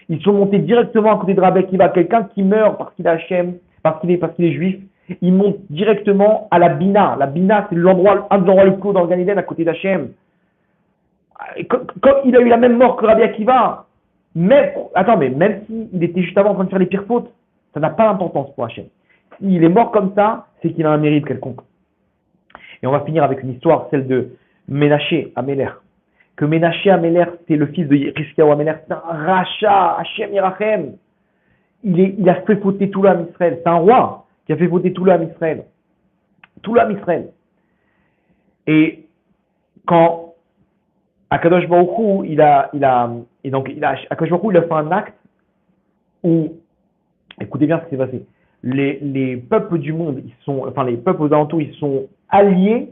Ils sont montés directement à côté de Rabbi Akiva. Quelqu'un qui meurt parce qu'il est Hachem, parce qu'il est juif, il monte directement à la Bina. La Bina, c'est l'endroit, un des endroits les plus hauts dans le Gan Eden, à côté d'Hachem. Comme il a eu la même mort que Rabbi Akiva, mais même s'il était juste avant en train de faire les pires fautes, ça n'a pas d'importance pour Hachem. S'il est mort comme ça, c'est qu'il a un mérite quelconque. Et on va finir avec une histoire, celle de Ménaché Améler. Que Ménaché Améler, c'est le fils de Hiskiyahu Améler, c'est un rachat, Hachem Yerachem. Il a fait fauter tout l'âme Israël. C'est un roi qui a fait fauter tout l'âme Israël. Tout l'âme Israël. Et quand Akadosh Baruch Hu, Akadosh Baruch Hu, il a fait un acte où, écoutez bien ce qui s'est passé. Les peuples du monde, les peuples aux alentours, ils sont alliés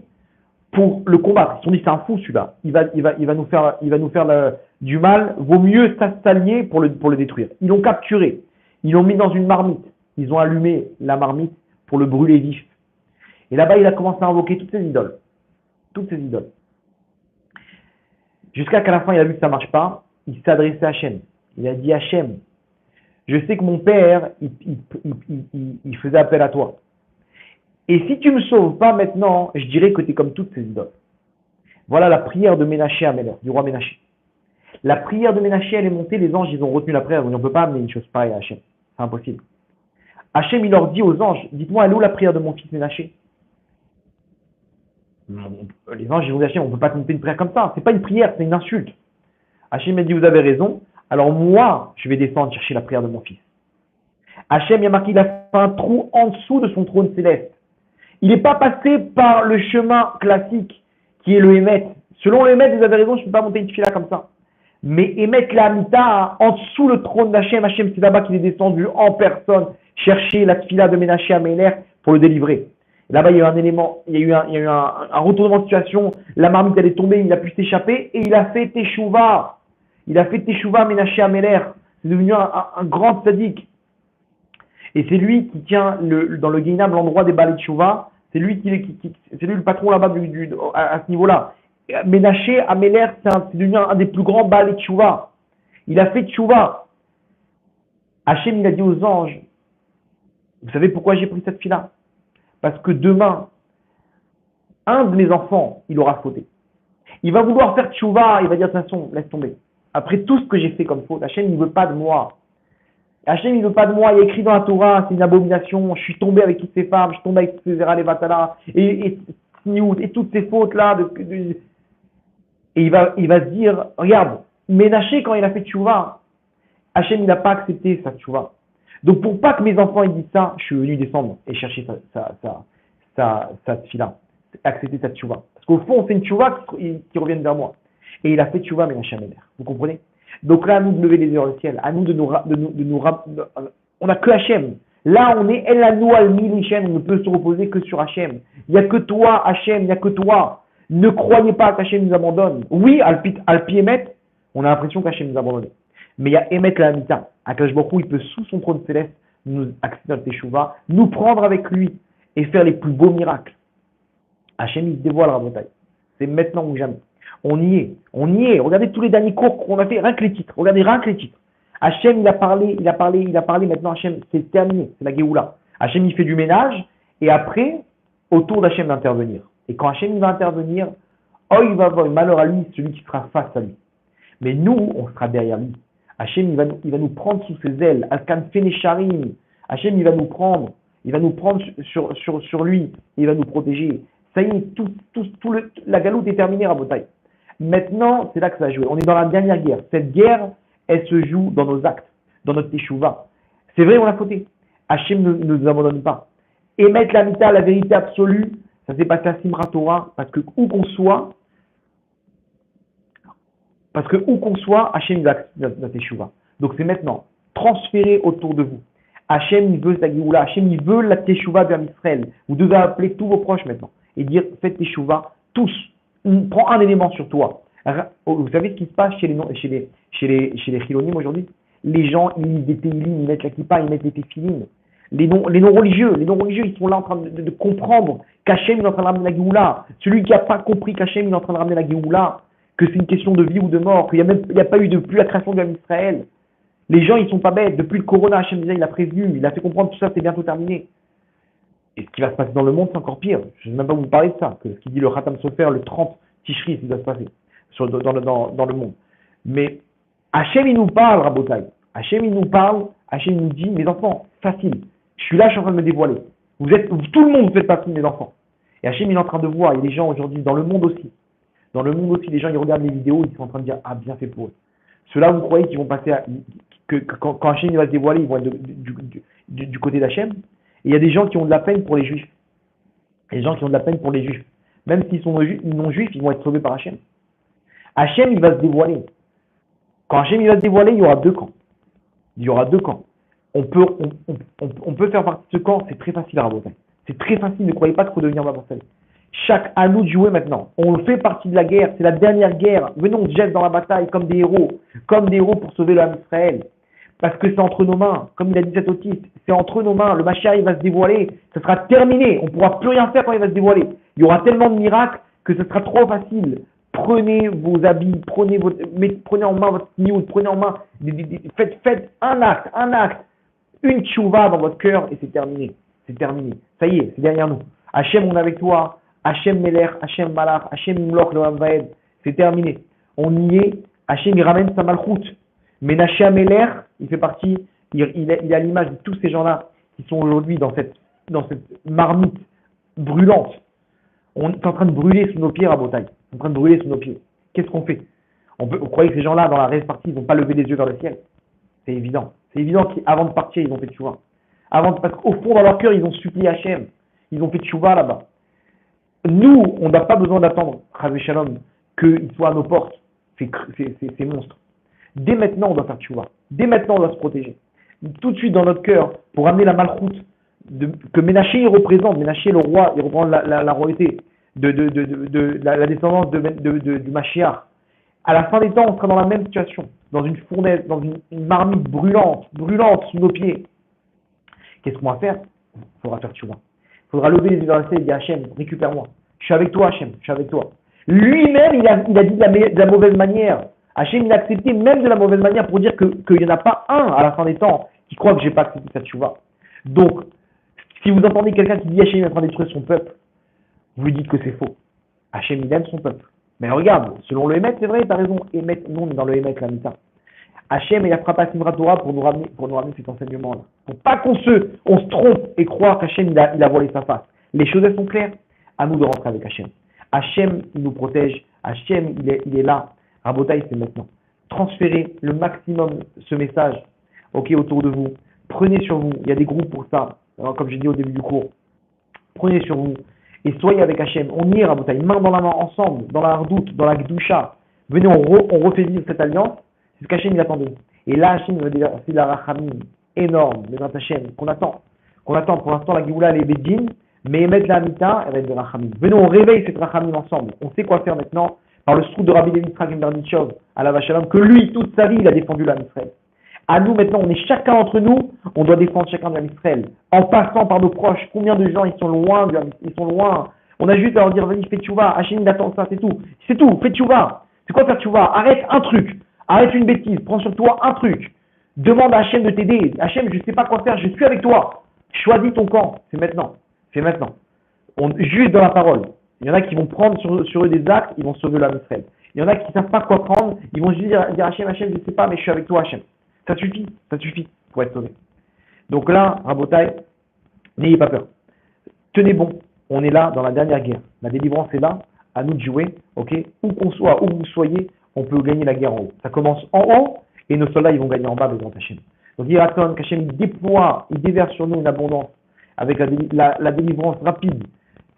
pour le combattre. Ils se sont dit, c'est un fou celui-là. Il va nous faire du mal. Vaut mieux s'allier pour le détruire. Ils l'ont capturé. Ils l'ont mis dans une marmite. Ils ont allumé la marmite pour le brûler vif. Et là-bas, il a commencé à invoquer toutes ses idoles. Toutes ses idoles. Jusqu'à qu'à la fin, il a vu que ça ne marche pas. Il s'est adressé à Hachem. Il a dit, Hachem, je sais que mon père, il faisait appel à toi. Et si tu ne me sauves pas maintenant, je dirais que tu es comme toutes ces idoles. Voilà la prière de Ménaché Améler, du roi Ménaché. La prière de Ménaché, elle est montée, les anges, ils ont retenu la prière. On ne peut pas amener une chose pareille à Hachem. C'est impossible. Hachem, il leur dit aux anges, dites-moi, elle est où la prière de mon fils Ménaché? Les anges, ils vont dire, Hachem, on ne peut pas compter une prière comme ça. Ce n'est pas une prière, c'est une insulte. Hachem a dit, vous avez raison. Alors moi, je vais descendre chercher la prière de mon fils. Hachem, il a marqué, il a fait un trou en dessous de son trône céleste. Il n'est pas passé par le chemin classique qui est le Hémet. Selon le Hémet, vous avez raison, je ne peux pas monter une fila comme ça. Mais Hémet la Amita, en dessous le trône d'Hachem, Hachem, c'est là-bas qu'il est descendu en personne chercher la fila de Ménaché Améler pour le délivrer. Là-bas, il y a eu un élément, il y a eu un retournement de situation. La marmite, elle est tombée, il a pu s'échapper et il a fait Teshuvah. Il a fait Teshuvah Ménaché Améler. C'est devenu un grand sadique. Et c'est lui qui tient dans le Guéinam l'endroit des Balei Teshuvah. C'est lui c'est lui le patron là-bas à ce niveau-là. Ménaché Améler, c'est devenu un des plus grands Balei Teshuvah. Il a fait Teshuvah. Hachem, il a dit aux anges, vous savez pourquoi j'ai pris cette fille-là? Parce que demain, un de mes enfants, il aura fauté. Il va vouloir faire tchouva, il va dire, de toute façon, laisse tomber. Après tout ce que j'ai fait comme faute, Hachem, il ne veut pas de moi. Hachem, il ne veut pas de moi. Il est écrit dans la Torah, c'est une abomination. Je suis tombé avec toutes ces femmes, je suis tombé avec toutes ces Zera, les Vatala, et toutes ces fautes-là. Et il va se dire, regarde, Ménaché, quand il a fait tchouva, Hachem, il n'a pas accepté sa tchouva. Donc, pour pas que mes enfants ils disent ça, je suis venu descendre et chercher sa fila, accepter sa tchouva. Parce qu'au fond, c'est une tchouva qui revienne vers moi. Et il a fait tchouva, mais Hachem Améler. Vous comprenez? Donc là, à nous de lever les yeux dans le ciel, à nous on n'a que Hachem. Là, on est El Anou Al Milichem, on ne peut se reposer que sur Hachem. Il n'y a que toi, Hachem, il n'y a que toi. Ne croyez pas qu'Hachem nous abandonne. Oui, Alpi Emet, on a l'impression qu'Hachem nous a abandonné. Mais il y a Emet la Amita. Akadosh Baruch Hu, il peut, sous son trône céleste, nous accepter notre Teshuvah, nous prendre avec lui et faire les plus beaux miracles. Hachem, il se dévoile à la montagne. C'est maintenant ou jamais. On y est. Regardez tous les derniers cours qu'on a fait, rien que les titres. Regardez rien que les titres. Hachem, il a parlé. Maintenant, Hachem, c'est terminé. C'est la Géoula. Hachem, il fait du ménage. Et après, autour d'Hachem d'intervenir. Et quand Hachem, il va intervenir, oh, il va avoir malheur à lui, celui qui sera face à lui. Mais nous, on sera derrière lui. Hachem, il va nous prendre sous ses ailes. Alkan Fenesharim. Hachem, il va nous prendre sur lui. Et il va nous protéger. Ça y est, la galoute est terminée à Botaï. Maintenant, c'est là que ça a joué. On est dans la dernière guerre. Cette guerre, elle se joue dans nos actes, dans notre teshuva. C'est vrai, on a fauté. Hachem ne nous abandonne pas. Émettre la mita, la vérité absolue, ça s'est passé à Simrat Torah, parce que où qu'on soit, Hachem va accepter notre teshuva. Donc c'est maintenant, transféré autour de vous. Hachem, il veut sa Géoula. Hachem, il veut la teshuva vers Israël. Vous devez appeler tous vos proches maintenant et dire, faites teshuva, tous. Prends un élément sur toi. Vous savez ce qui se passe chez les chilonim aujourd'hui? Les gens, ils lisent des télim, ils mettent la kippa, ils mettent les téphilines. Les non-religieux, ils sont là en train de comprendre qu'Hachem est en train de ramener la Géoula. Celui qui n'a pas compris qu'Hachem est en train de ramener la Géoula, que c'est une question de vie ou de mort, qu'il n'y a pas eu depuis la création de l'homme Israël. Les gens, ils sont pas bêtes. Depuis le corona, Hachem déjà, il a prévenu, il a fait comprendre tout ça, c'est bientôt terminé. Et ce qui va se passer dans le monde, c'est encore pire. Je ne vais même pas vous parler de ça, que ce qui dit le Khatam Sofer, le 30 Tishri, ce qui va se passer dans le monde. Mais Hachem, il nous parle, Rabotai. Hachem, il nous parle, Hachem nous dit, mes enfants, facile. Je suis là, je suis en train de me dévoiler. Tout le monde, vous faites partie, mes enfants. Et Hachem, il est en train de voir, il y a des gens aujourd'hui, dans le monde aussi. Dans le monde aussi, les gens, ils regardent les vidéos, ils sont en train de dire, ah, bien fait pour eux. Ceux-là, vous croyez qu'ils vont passer quand Hachem il va se dévoiler, ils vont être du côté d'Hachem. Et il y a des gens qui ont de la peine pour les juifs. Les gens qui ont de la peine pour les juifs. Même s'ils sont non juifs, ils vont être sauvés par Hachem. Hachem, il va se dévoiler. Quand Hachem il va se dévoiler, il y aura deux camps. Il y aura deux camps. On peut faire partie de ce camp, c'est très facile à raboter. C'est très facile, ne croyez pas qu'il faut devenir Babasel. À nous de jouer maintenant. On fait partie de la guerre, c'est la dernière guerre. Venons, on se jette dans la bataille comme des héros pour sauver l'âme d'Israël. Parce que c'est entre nos mains, comme il a dit cet autiste, c'est entre nos mains. Le Mashiach, il va se dévoiler, ce sera terminé. On ne pourra plus rien faire quand il va se dévoiler. Il y aura tellement de miracles que ce sera trop facile. Prenez vos habits, prenez en main votre nioud, prenez en main, faites un acte, une tchouva dans votre cœur et c'est terminé. C'est terminé. Ça y est, c'est derrière nous. Hachem, on est avec toi. Hachem Melech, Hachem Malach, Hachem Imloch, Loam Vaed. C'est terminé. On y est. Hachem, il ramène sa malchoute. Mais Menashe Melech, il fait partie, il est à l'image de tous ces gens-là qui sont aujourd'hui dans cette marmite brûlante. On est en train de brûler sous nos pieds, Rabotai. On est en train de brûler sous nos pieds. Qu'est-ce qu'on fait? Vous croyez que ces gens-là, dans la reste partie, ils ne vont pas lever les yeux vers le ciel? C'est évident. C'est évident qu'avant de partir, ils ont fait tchouva. Parce qu'au fond, dans leur cœur, ils ont supplié Hachem. Ils ont fait tchouva là-bas. Nous, on n'a pas besoin d'attendre, Chavé Shalom, qu'ils soient à nos portes, ces monstres. Dès maintenant, on doit faire tchouva. Dès maintenant, on doit se protéger. Tout de suite dans notre cœur, pour amener la malchoute que Ménaché il représente. Ménaché, le roi, il reprend la royauté de la descendance du Mashiach. À la fin des temps, on sera dans la même situation, dans une fournaise, dans une marmite brûlante sous nos pieds. Qu'est-ce qu'on va faire? Il faudra faire tchouva. Il faudra lever les yeux vers le ciel et dire Hachem, récupère-moi. Je suis avec toi, Hachem, je suis avec toi. Lui-même, il a dit de la mauvaise manière. Hachem, il a accepté même de la mauvaise manière pour dire qu'il n'y en a pas un à la fin des temps qui croit que je n'ai pas accepté cette tchouva. Donc, si vous entendez quelqu'un qui dit Hachem est en train de détruire son peuple, vous lui dites que c'est faux. Hachem, il aime son peuple. Mais regarde, selon le Hémet, c'est vrai, tu as raison. Hémet, nous, on est dans le Hémet, la Mita. Hachem, il a frappé à Simrat Torah pour nous ramener cet enseignement-là. Pour pas qu'on se trompe et croire qu'Hachem, il a voilé sa face. Les choses, elles sont claires. À nous de rentrer avec Hachem. Hachem, il nous protège. Hachem, il est là. Rabotai, c'est maintenant. Transférez le maximum ce message, autour de vous. Prenez sur vous. Il y a des groupes pour ça. Alors, comme j'ai dit au début du cours. Prenez sur vous. Et soyez avec Hachem. On y est, Rabotai. Main dans la main, ensemble. Dans la hardoute, dans la gdoucha. Venez, on refait vivre cette alliance. C'est ce qu'Hachem, il attend de nous. Et là, Hachem, il va dire, c'est la rachamim énorme, les Hachem, qu'on attend. Pour l'instant, la Géoula, elle est bédine. Mais mettre la Amita, elle va être de Rachamim. Venons, on réveille cette Rachamim ensemble. On sait quoi faire maintenant par le srout de Rabbi David Yitzhak Berdichov à la Vachalom, que lui, toute sa vie, il a défendu l'Am Israël. À nous, maintenant, on est chacun entre nous, on doit défendre chacun de l'Am Israël. En passant par nos proches, combien de gens, ils sont loin. On a juste à leur dire, vas-y, fais tchouva, Hachem, il attend ça, c'est tout. C'est tout, fais tchouva. C'est quoi faire tchouva? Arrête un truc. Arrête une bêtise. Prends sur toi un truc. Demande à Hachem de t'aider. Hachem, je ne sais pas quoi faire, je suis avec toi. Choisis ton camp. C'est maintenant. C'est maintenant. Juste dans la parole. Il y en a qui vont prendre sur eux des actes, ils vont sauver l'âme d'Israël. Il y en a qui ne savent pas quoi prendre, ils vont juste dire Hachem, je ne sais pas, mais je suis avec toi, Hachem. Ça suffit pour être sauvé. Donc là, Rabotai, n'ayez pas peur. Tenez bon, on est là dans la dernière guerre. La délivrance est là, à nous de jouer, où qu'on soit, où vous soyez, on peut gagner la guerre en haut. Ça commence en haut, et nos soldats, ils vont gagner en bas, devant Hachem. Donc il attend qu'Hachem déploie, il déverse sur nous une abondance, avec la délivrance rapide.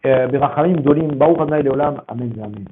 Berachamim, Dolim, Baruch Adonai Leolam, Amen, Amen.